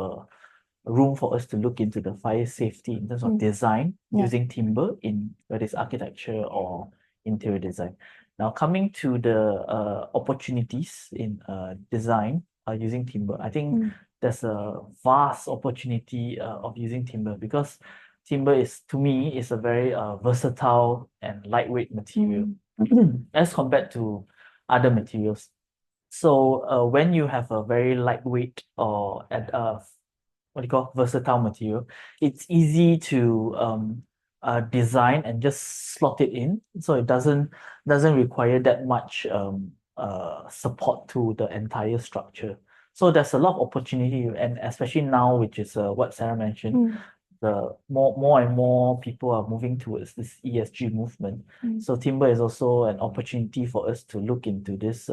room for us to look into the fire safety in terms of design using timber in whether it's architecture or interior design. Now, coming to the opportunities in design using timber, I think there's a vast opportunity of using timber because timber to me, is a very versatile and lightweight material as compared to other materials. So when you have a very lightweight or versatile material, it's easy to design and just slot it in, so it doesn't require that much support to the entire structure. So there's a lot of opportunity, and especially now, which is what Sarah mentioned, the more and more people are moving towards this ESG movement. So timber is also an opportunity for us to look into this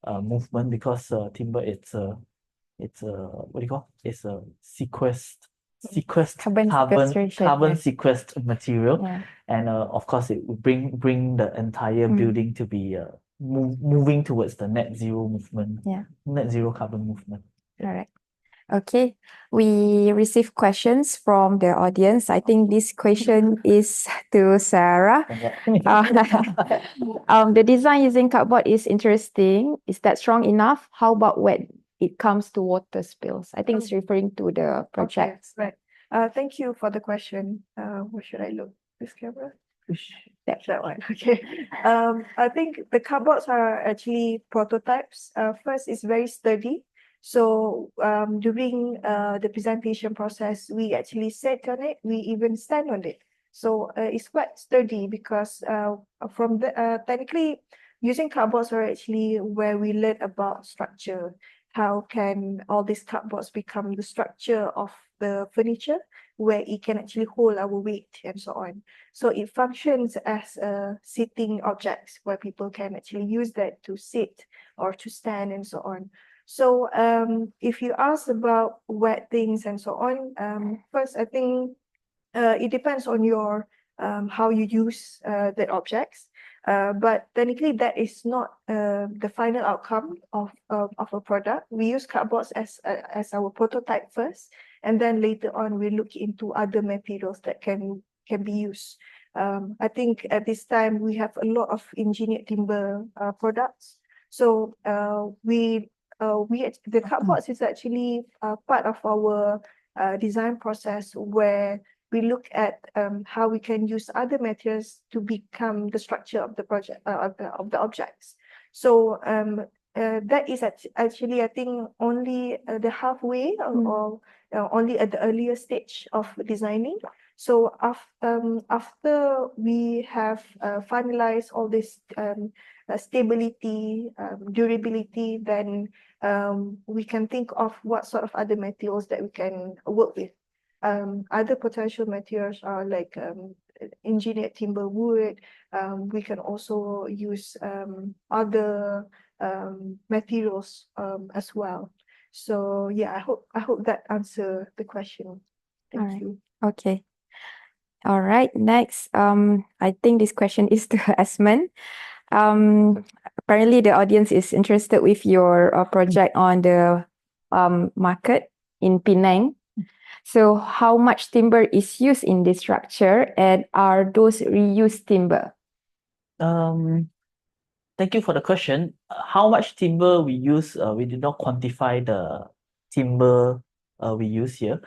movement because timber it's a carbon sequestered material, and of course it will bring the entire building to be moving towards the net zero movement, net zero carbon movement. All right. Okay, we receive questions from the audience. I think this question is to Sarah. The design using cardboard is interesting. Is that strong enough? How about when it comes to water spills? I think it's referring to the project. Okay, right. Thank you for the question. Where should I look? This camera? That one. Okay. I think the cardboards are actually prototypes. First, it's very sturdy. So during the presentation process, we actually sat on it. We even stand on it. So it's quite sturdy because technically using cardboards are actually where we learn about structure. How can all these cardboards become the structure of the furniture where it can actually hold our weight and so on. So it functions as a sitting objects where people can actually use that to sit or to stand and so on. So if you ask about wet things and so on, first I think it depends on your how you use the objects. But technically that is not the final outcome of a product. We use cardboards as our prototype first, and then later on we look into other materials that can be used. I think at this time we have a lot of engineered timber products. So the cardboards is actually part of our design process where we look at how we can use other materials to become the structure of the project of the objects. So that is actually, I think, only the halfway or only at the earlier stage of designing. So after we have finalized all this stability, durability, then we can think of what sort of other materials that we can work with. Other potential materials are like engineered timber wood. We can also use other materials as well. So yeah, I hope that answer the question. Thank you. Okay. All right. Next, I think this question is to Esmond. Apparently the audience is interested with your project on the market in Penang. So how much timber is used in this structure, and are those reused timber? Thank you for the question. How much timber we use, we did not quantify the timber we use here.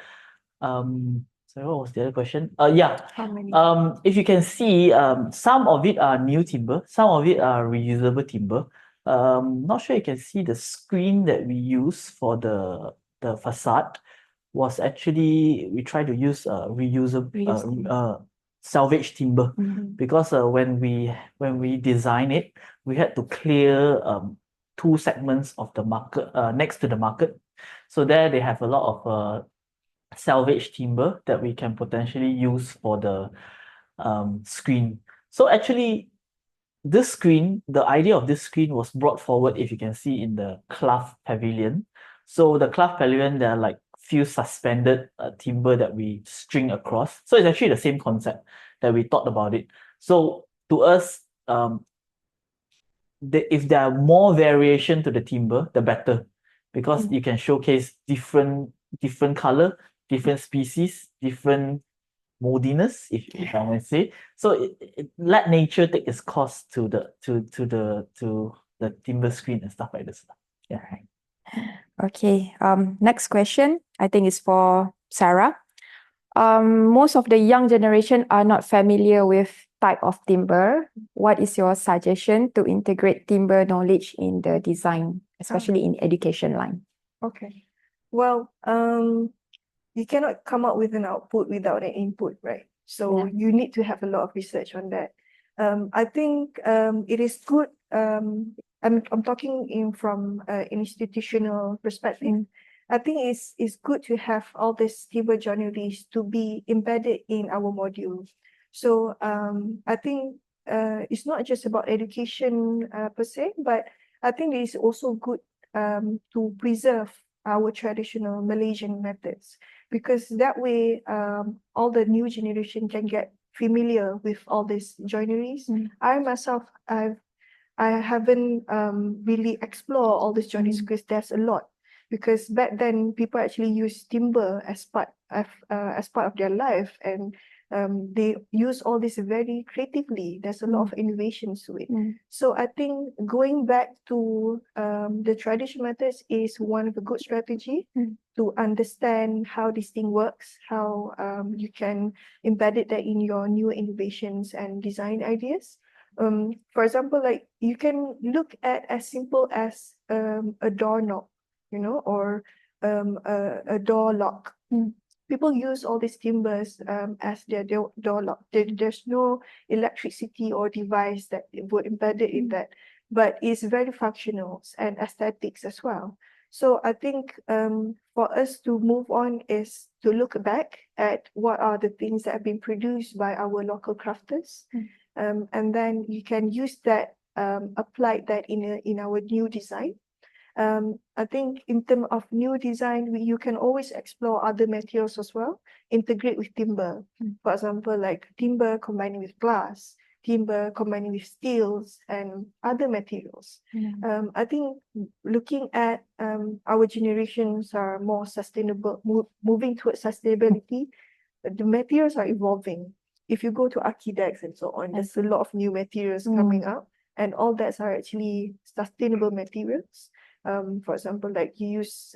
Sorry, what was the other question? Yeah. How many? If you can see, some of it are new timber, some of it are reusable timber. Not sure you can see the screen that we use for the facade was actually, we try to use reusable salvage timber, because when we design it, we had to clear 2 segments of the market next to the market. So there they have a lot of salvage timber that we can potentially use for the screen. So actually, this screen, the idea of this screen was brought forward, if you can see, in the cloth pavilion. So the cloth pavilion, there are like few suspended timber that we string across. So it's actually the same concept that we thought about it. So to us, if there are more variation to the timber, the better, because you can showcase different color, different species, different moldiness, if I may say. So it let nature take its course to the timber screen and stuff like this. Yeah. Okay. Next question, I think is for Sarah. Most of the young generation are not familiar with type of timber. What is your suggestion to integrate timber knowledge in the design, especially in education line? Okay. Well, you cannot come up with an output without an input, right? So you need to have a lot of research on that. I think it is good. I'm talking from an institutional perspective. I think it's good to have all these timber journals to be embedded in our module. So I think it's not just about education per se, but I think it is also good to preserve our traditional Malaysian methods, because that way all the new generation can get familiar with all these joineries. I myself, I haven't really explored all these joineries because there's a lot. Because back then people actually use timber as part of their life, and they use all this very creatively. There's a lot of innovations to it. So I think going back to the traditional methods is one of a good strategy to understand how this thing works, how you can embed that in your new innovations and design ideas. For example, like you can look at as simple as a doorknob, or a door lock. People use all these timbers as their door lock. There's no electricity or device that would embed it in that, but it's very functional and aesthetics as well. So I think for us to move on is to look back at what are the things that have been produced by our local crafters, and then you can use that, apply that in our new design. I think in terms of new design, you can always explore other materials as well, integrate with timber. For example, like timber combining with glass, timber combining with steels and other materials. I think looking at our generations are more sustainable, moving towards sustainability. The materials are evolving. If you go to architects and so on, there's a lot of new materials coming up, and all that are actually sustainable materials. For example, like you use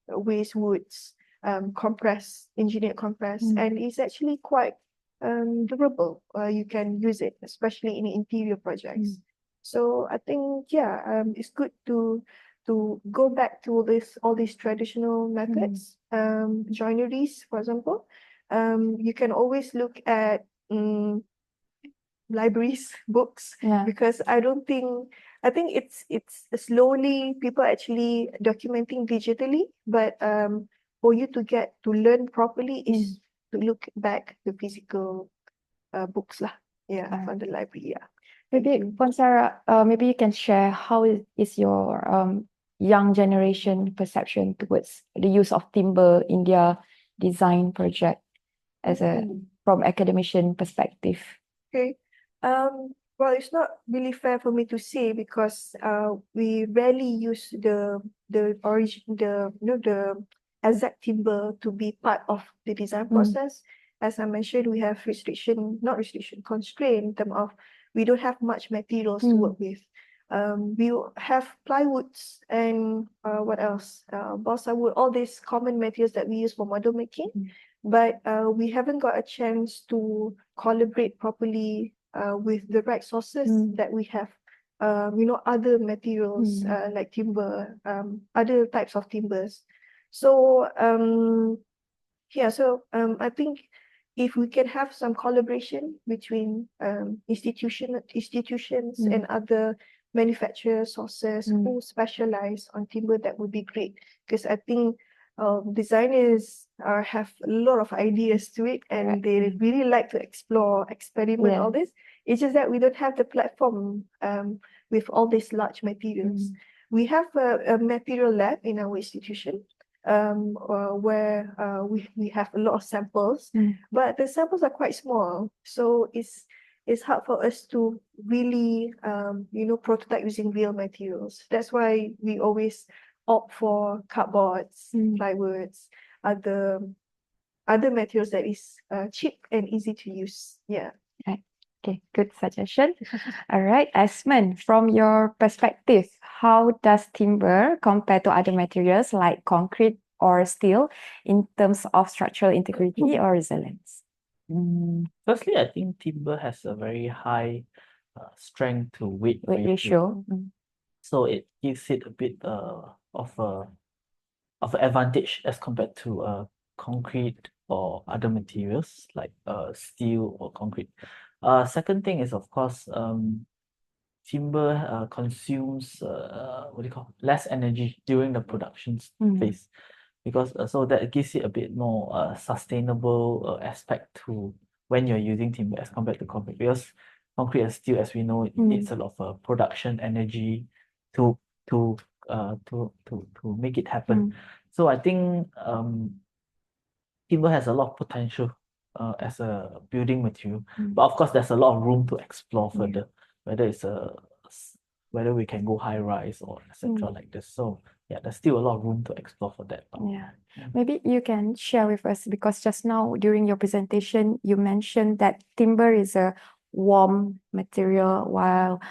waste woods, engineered compress, and it's actually quite durable. You can use it, especially in interior projects. So I think, yeah, it's good to go back to all these traditional methods, joineries, for example. You can always look at libraries, books, Yeah. because I think it's slowly people actually documenting digitally, but for you to get to learn properly is to look back the physical books lah. Yeah, from the library. Yeah. Maybe, Ponsara, maybe you can share how is your young generation perception towards the use of timber in their design project as a from academician perspective. Okay. Well, it's not really fair for me to say because we rarely use the exact timber to be part of the design process. As I mentioned, we have constraint in terms of we don't have much materials to work with. We have plywoods and what else? Balsa wood, all these common materials that we use for model making. But we haven't got a chance to collaborate properly with the right sources that we have. Other materials like timber, other types of timbers. So I think if we can have some collaboration between institutions and other manufacturer sources who specialize on timber, that would be great. Because I think designers have a lot of ideas to it, and they really like to explore, experiment, all this. It's just that we don't have the platform with all these large materials. We have a material lab in our institution where we have a lot of samples, but the samples are quite small, so it's hard for us to really prototype using real materials. That's why we always opt for cardboards, plywoods, other materials that is cheap and easy to use. Yeah. Right. Okay, good suggestion. All right, Asman, from your perspective, how does timber compare to other materials like concrete or steel in terms of structural integrity or resilience? Firstly, I think timber has a very high strength to weight Weight ratio. so it gives it a bit of an advantage as compared to concrete or other materials like steel or concrete. Second thing is, of course, timber consumes less energy during the production phase, because so that gives it a bit more sustainable aspect to when you're using timber as compared to concrete, because concrete and steel, as we know, it needs a lot of production energy to make it happen. So I think timber has a lot of potential as a building material, but of course there's a lot of room to explore further, whether we can go high rise or etc. like this. So yeah, there's still a lot of room to explore for that. Maybe you can share with us, because just now during your presentation you mentioned that timber is a warm material while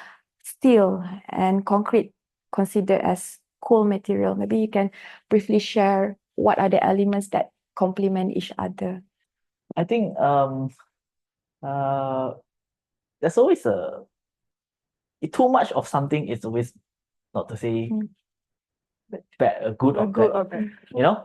steel and concrete considered as cool material. Maybe you can briefly share what are the elements that complement each other. I think there's always too much of something is always, not to say bad, good or bad,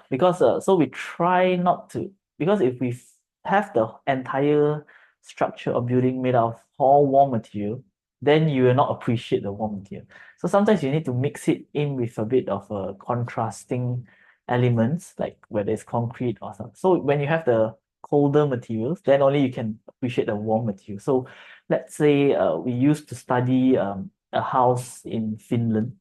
because so we try not to, because if we have the entire structure of building made out of all warm material, then you will not appreciate the warm material. So sometimes you need to mix it in with a bit of contrasting elements, like whether it's concrete or something. So when you have the colder materials, then only you can appreciate the warm material. So let's say we used to study a house in Finland.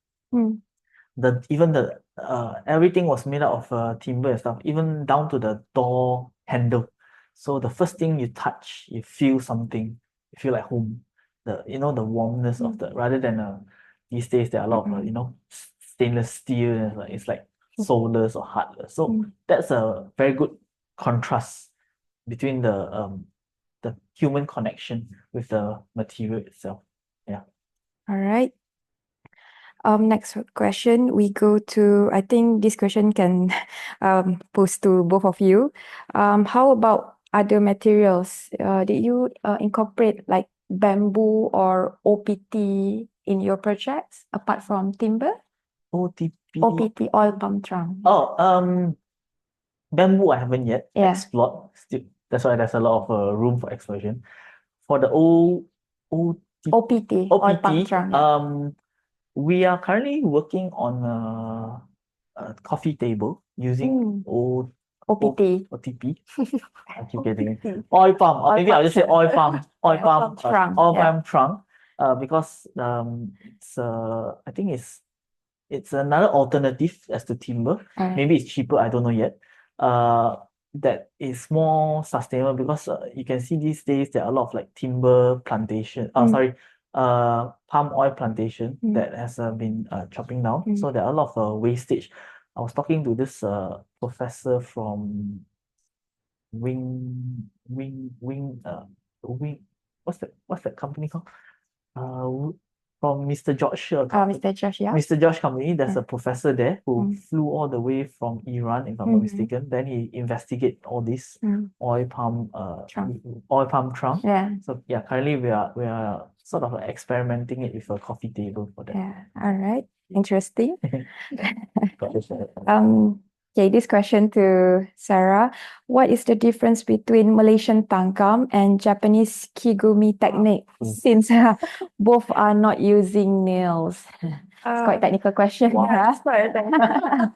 Everything was made out of timber and stuff, even down to the door handle. So the first thing you touch, you feel something, you feel like home. The warmness of rather than these days there are a lot of stainless steel, and it's like soulless or heartless. So that's a very good contrast between the human connection with the material itself. Yeah. All right. Next question, we go to, I think this question can pose to both of you. How about other materials? Did you incorporate like bamboo or OPT in your projects apart from timber? OTP. OPT, oil palm trunk. Oh, bamboo I haven't yet Yeah. explored. Still, that's why there's a lot of room for exploration. For the OTP, OPT, oil palm trunk. Yeah. we are currently working on a coffee table using OPT. OTP. I keep getting it. OPT. Oil palm. Or Oil maybe I'll palm just say trunk. oil palm. Oil palm. trunk, Oil yeah. palm trunk. Because it's I think it's another alternative as to timber. Maybe it's cheaper. I don't know yet. That is more sustainable because you can see these days there are a lot of like timber plantation. Palm oil plantation that has been chopping down. So there are a lot of wastage. I was talking to this professor from Wing. What's that company called? From Mr. George. Mr. Josh, yeah. Mr. George company, there's Yeah. a professor there who Mm. flew all the way from Iran, if I'm not mistaken. Then he investigate all this oil palm trunk. Yeah. So yeah, currently we are sort of experimenting it with a coffee table for that. Yeah. All right. Interesting. Got this, Okay, this question to Sarah. What is the difference between Malaysian tangkam and Japanese kigumi technique? Since both are not using nails. It's quite a technical question. Wow, Yeah. that's quite a technical.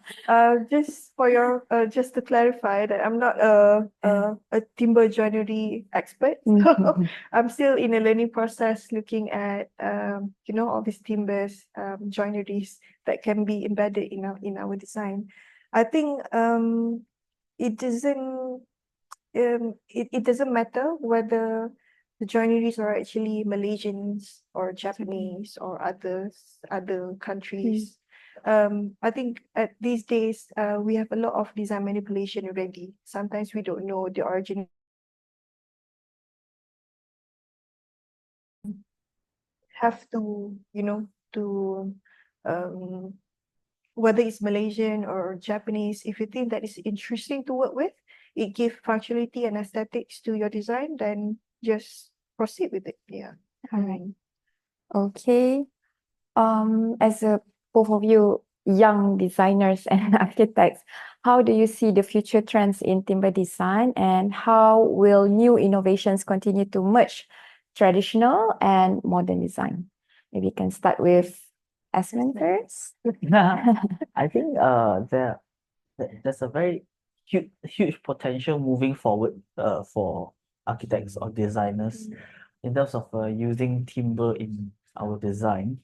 Just for your just to clarify that I'm not a timber joinery expert. So I'm still in a learning process looking at all these timbers joineries that can be embedded in our design. I think it doesn't matter whether the joineries are actually Malaysians or Japanese or other countries. I think at these days we have a lot of design manipulation already. Sometimes we don't know the origin. Have to whether it's Malaysian or Japanese, if you think that is interesting to work with, it gives functionality and aesthetics to your design, then just proceed with it. Yeah. All right. Okay. As both of you young designers and architects, how do you see the future trends in timber design, and how will new innovations continue to merge traditional and modern design? Maybe you can start with Asman first. I think there's a very huge potential moving forward for architects or designers in terms of using timber in our design.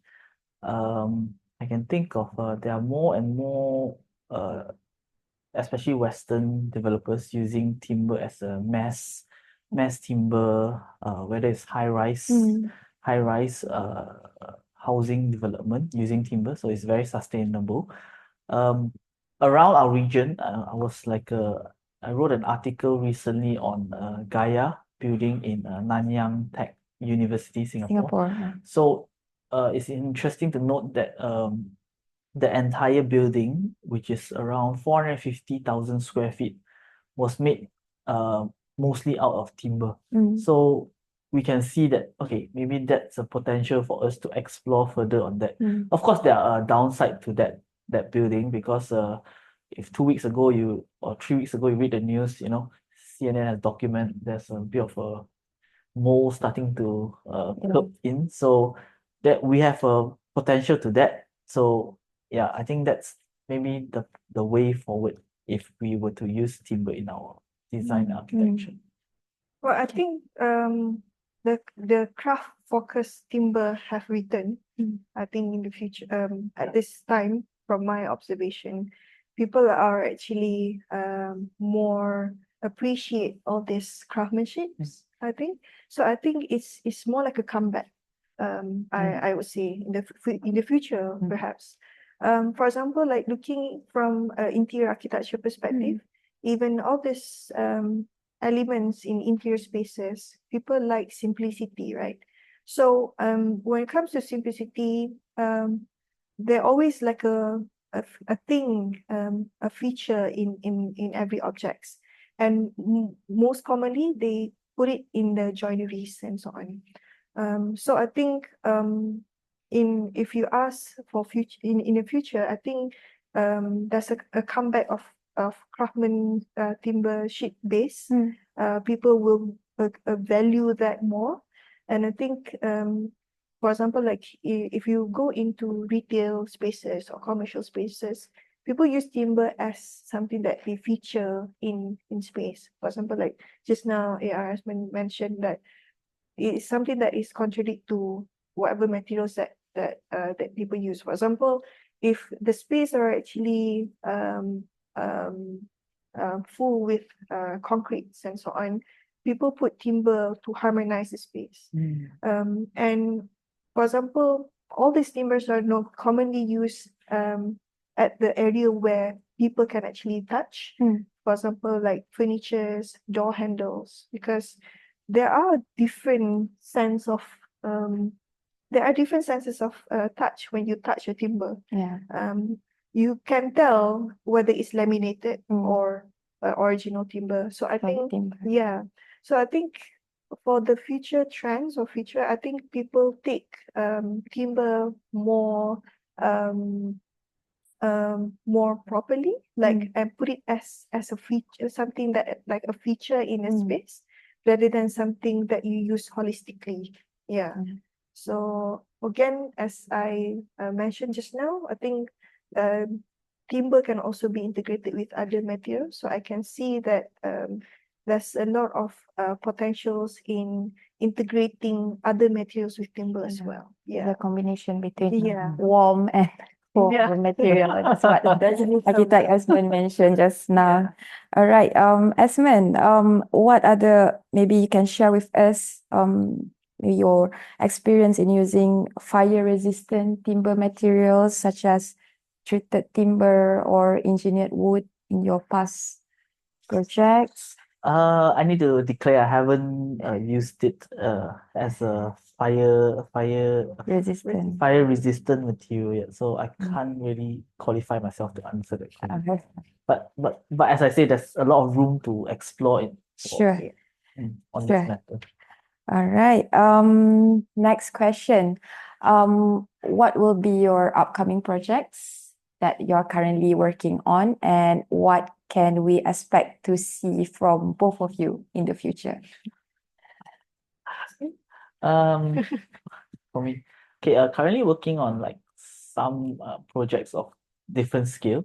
I can think of there are more and more especially Western developers using timber as a mass timber, whether it's high rise housing development using timber, so it's very sustainable. Around our region, I wrote an article recently on Gaia building in Nanyang Tech University, Singapore. Yeah. So it's interesting to note that the entire building, which is around 450,000 square feet, was made mostly out of timber. So we can see that, okay, maybe that's a potential for us to explore further on that. Of course, there are a downside to that building because if 2 weeks ago or 3 weeks ago you read the news, CNN has documented there's a bit of a mold starting to curb in. So that we have a potential to that. So yeah, I think that's maybe the way forward if we were to use timber in our design architecture. Well, I think the craft focused timber have returned. I think in the future, at this time, from my observation, people are actually more appreciate all this craftsmanship. I think so. I think it's more like a comeback. I would say in the future perhaps. For example, like looking from an interior architecture perspective, even all these elements in interior spaces, people like simplicity, right? So when it comes to simplicity, they're always like a thing, a feature in every objects. And most commonly, they put it in the joineries and so on. So I think if you ask for future in the future, I think there's a comeback of craftsman timber sheet base. People will value that more, and I think for example, like if you go into retail spaces or commercial spaces, people use timber as something that they feature in space. For example, like just now, AR has mentioned that it's something that is contradict to whatever materials that people use. For example, if the space are actually full with concretes and so on, people put timber to harmonize the space. And for example, all these timbers are not commonly used at the area where people can actually touch. For example, like furnitures, door handles, because there are different sense of different senses of touch when you touch a timber. Yeah. You can tell whether it's laminated or original timber. So I think timber. yeah. So I think for the future trends or future, I think people take timber more more properly, like and put it as a feature, something that like a feature in a space, rather than something that you use holistically. Yeah. So again, as I mentioned just now, I think timber can also be integrated with other materials. So I can see that there's a lot of potentials in integrating other materials with timber as well. The combination between Yeah. warm and cold Yeah. material. That's what architect Esmond mentioned just now. All right. Esmond, what other, maybe you can share with us your experience in using fire-resistant timber materials such as treated timber or engineered wood in your past projects? I need to declare I haven't used it as a Resistant. fire resistant material yet, so I can't really qualify myself to answer that question. Okay. But as I say, there's a lot of room to explore it Sure. on Sure. this matter. All right. Next question. What will be your upcoming projects that you're currently working on, and what can we expect to see from both of you in the future? For me, okay, currently working on like some projects of different scale,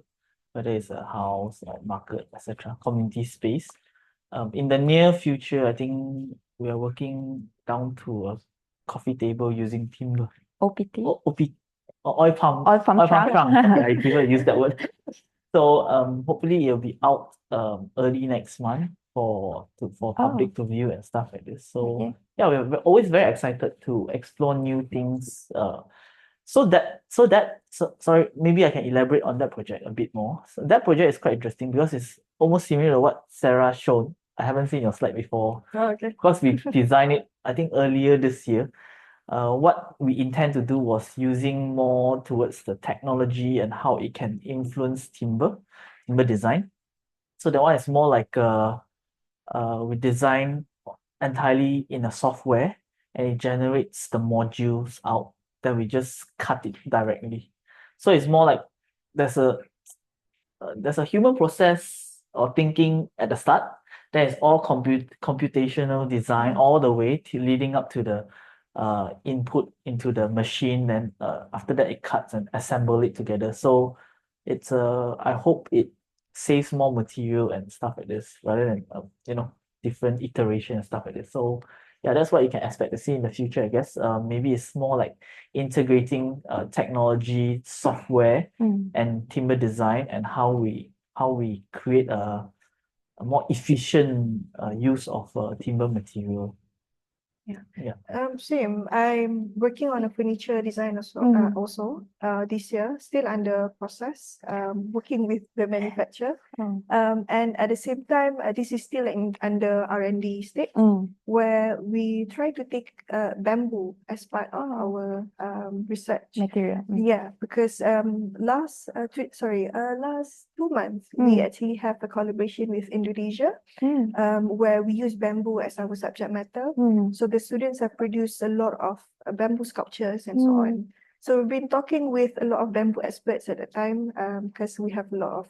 whether it's a house or market, etc., community space. In the near future, I think we are working down to a coffee table using timber. OPT? Oil palm trunk. trunk. I prefer to use that word. So hopefully it'll be out early next month for public to view and stuff like this. So Okay. yeah, we're always very excited to explore new things. Sorry, maybe I can elaborate on that project a bit more. So that project is quite interesting because it's almost similar to what Sarah showed. I haven't seen your slide before. Oh, okay. Because we designed it, I think, earlier this year. What we intend to do was using more towards the technology and how it can influence timber design. So that one is more like we design entirely in a software and it generates the modules out, then we just cut it directly. So it's more like there's a human process or thinking at the start. Then it's all computational design all the way to leading up to the input into the machine. Then after that, it cuts and assemble it together. So it's I hope it saves more material and stuff like this rather than different iteration and stuff like this. So yeah, that's what you can expect to see in the future, I guess. Maybe it's more like integrating technology, software, and timber design, and how we create a more efficient use of timber material. Same. I'm working on a furniture design Mm. also this year, still under process, working with the manufacturer. Mm. And at the same time, this is still under R&D stage, Mm. where we try to take bamboo as part of our research. Material. Yeah, because last 2 months we Mm. actually have a collaboration with Indonesia, Mm. where we use bamboo as our subject matter. Mm. So the students have produced a lot of bamboo sculptures and so on. So we've been talking with a lot of bamboo experts at the time, because we have a lot of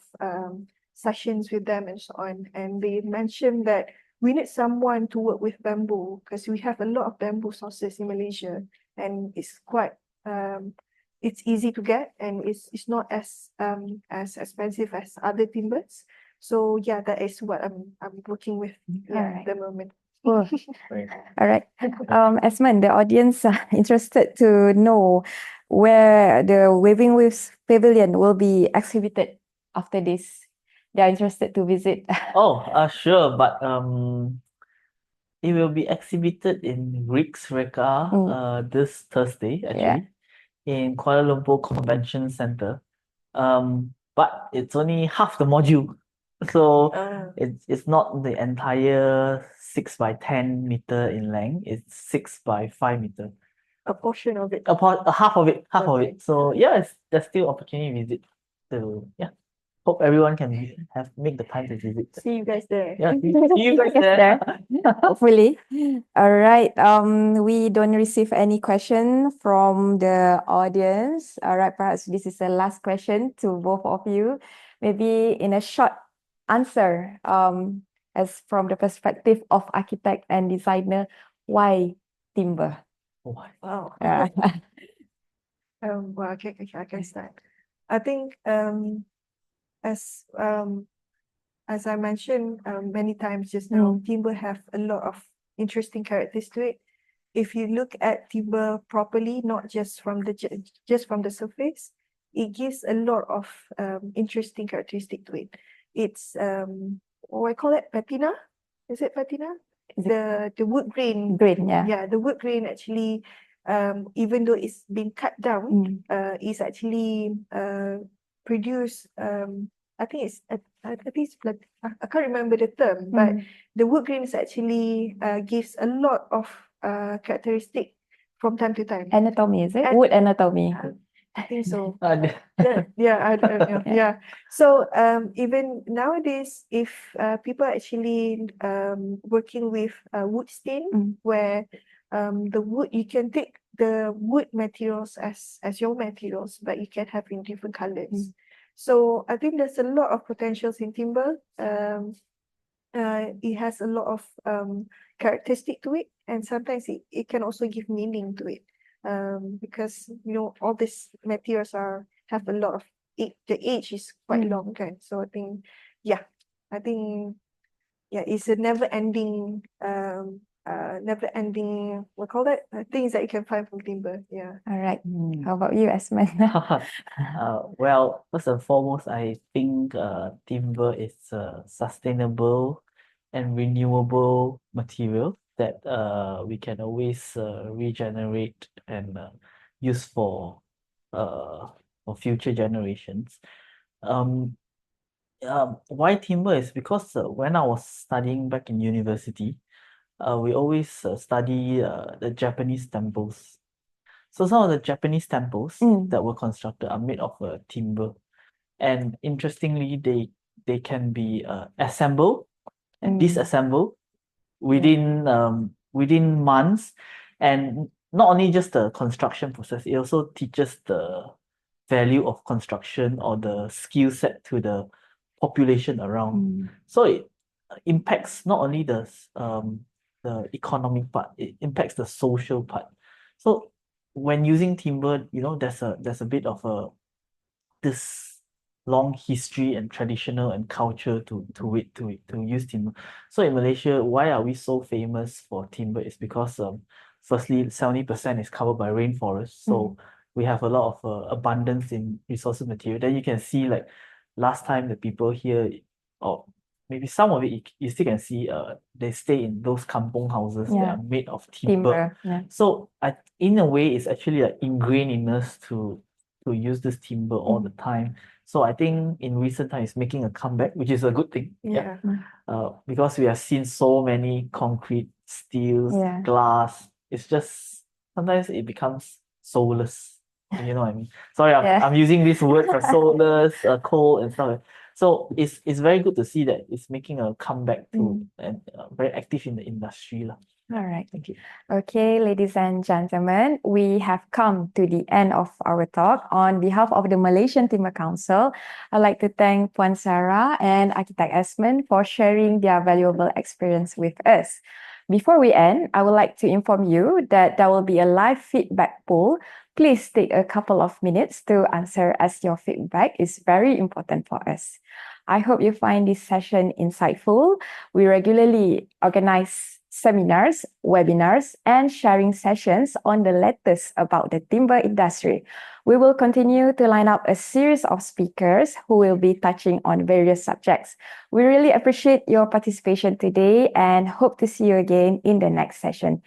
sessions with them and so on. And they mentioned that we need someone to work with bamboo because we have a lot of bamboo sources in Malaysia, and it's quite it's easy to get, and it's not as expensive as other timbers. So yeah, that is what I'm working with at the moment. Cool. All right. Esmond, the audience are interested to know where the Waving Waves Pavilion will be exhibited after this. They are interested to visit. Sure, but it will be exhibited in Riks Reka this Thursday actually in Kuala Lumpur Convention Center. But it's only half the module. So it's not the entire 6 by 10 meter in length, it's 6 by 5 meter. A portion of it. Half of it. Okay. So yeah, there's still opportunity to visit. So yeah. Hope everyone can make the time to visit. See you guys there. Yeah, see you guys Yes, there. Hopefully. All right. We don't receive any question from the audience. All right, perhaps this is the last question to both of you. Maybe in a short answer, as from the perspective of architect and designer, why timber? Wow. Yeah. Well, I can start. I think as I mentioned many times just now, timber have a lot of interesting characters to it. If you look at timber properly, not just from the surface, it gives a lot of interesting characteristic to it. It's what I call it, patina. Is it patina? The wood grain. Grain, yeah. Yeah, the wood grain actually, even though it's been cut down, is actually produce. I think it's I can't remember the term, but the wood grains actually gives a lot of characteristic from time to time. Anatomy, is it? Wood anatomy. I think so. Yeah. Yeah. So even nowadays, if people are actually working with wood stain, where the wood, you can take the wood materials as your materials, but you can have in different colors. So I think there's a lot of potentials in timber. It has a lot of characteristic to it, and sometimes it can also give meaning to it. Because all these materials have a lot of the age is quite long, kan? So I think it's a never ending what call that, things that you can find from timber. Yeah. All right. How about you, Esmond? Well, first and foremost, I think timber is a sustainable and renewable material that we can always regenerate and use for future generations. Why timber is because when I was studying back in university, we always study the Japanese temples. So some of the Japanese temples that were constructed are made of timber, and interestingly, they can be assembled and disassembled within months, and not only just the construction process, it also teaches the value of construction or the skill set to the population around. So it impacts not only the economic part, it impacts the social part. So when using timber, there's a bit of this long history and traditional and culture to use timber. So in Malaysia, why are we so famous for timber? Is because firstly, 70% is covered by rainforest. So we have a lot of abundance in resources material. Then you can see, like, last time the people here, or maybe some of it you still can see they stay in those kampong houses that Yeah. are made of timber. Timber. Yeah. So in a way, it's actually like ingrained in us to use this timber all the time. So I think in recent times it's making a comeback, which is a good thing. Yeah. Because we have seen so many concrete, steels, Yeah. glass. It's just sometimes it becomes soulless. You know what I mean? Sorry, Yeah. I'm using these words for soulless, cold and stuff. So it's very good to see that it's making a comeback to and very active in the industry lah. All right. Thank you. Okay, ladies and gentlemen, we have come to the end of our talk. On behalf of the Malaysian Timber Council, I'd like to thank Puan Sarah and Architect Esmond for sharing their valuable experience with us. Before we end, I would like to inform you that there will be a live feedback poll. Please take a couple of minutes to answer, as your feedback is very important for us. I hope you find this session insightful. We regularly organize seminars, webinars, and sharing sessions on the latest about the timber industry. We will continue to line up a series of speakers who will be touching on various subjects. We really appreciate your participation today and hope to see you again in the next session.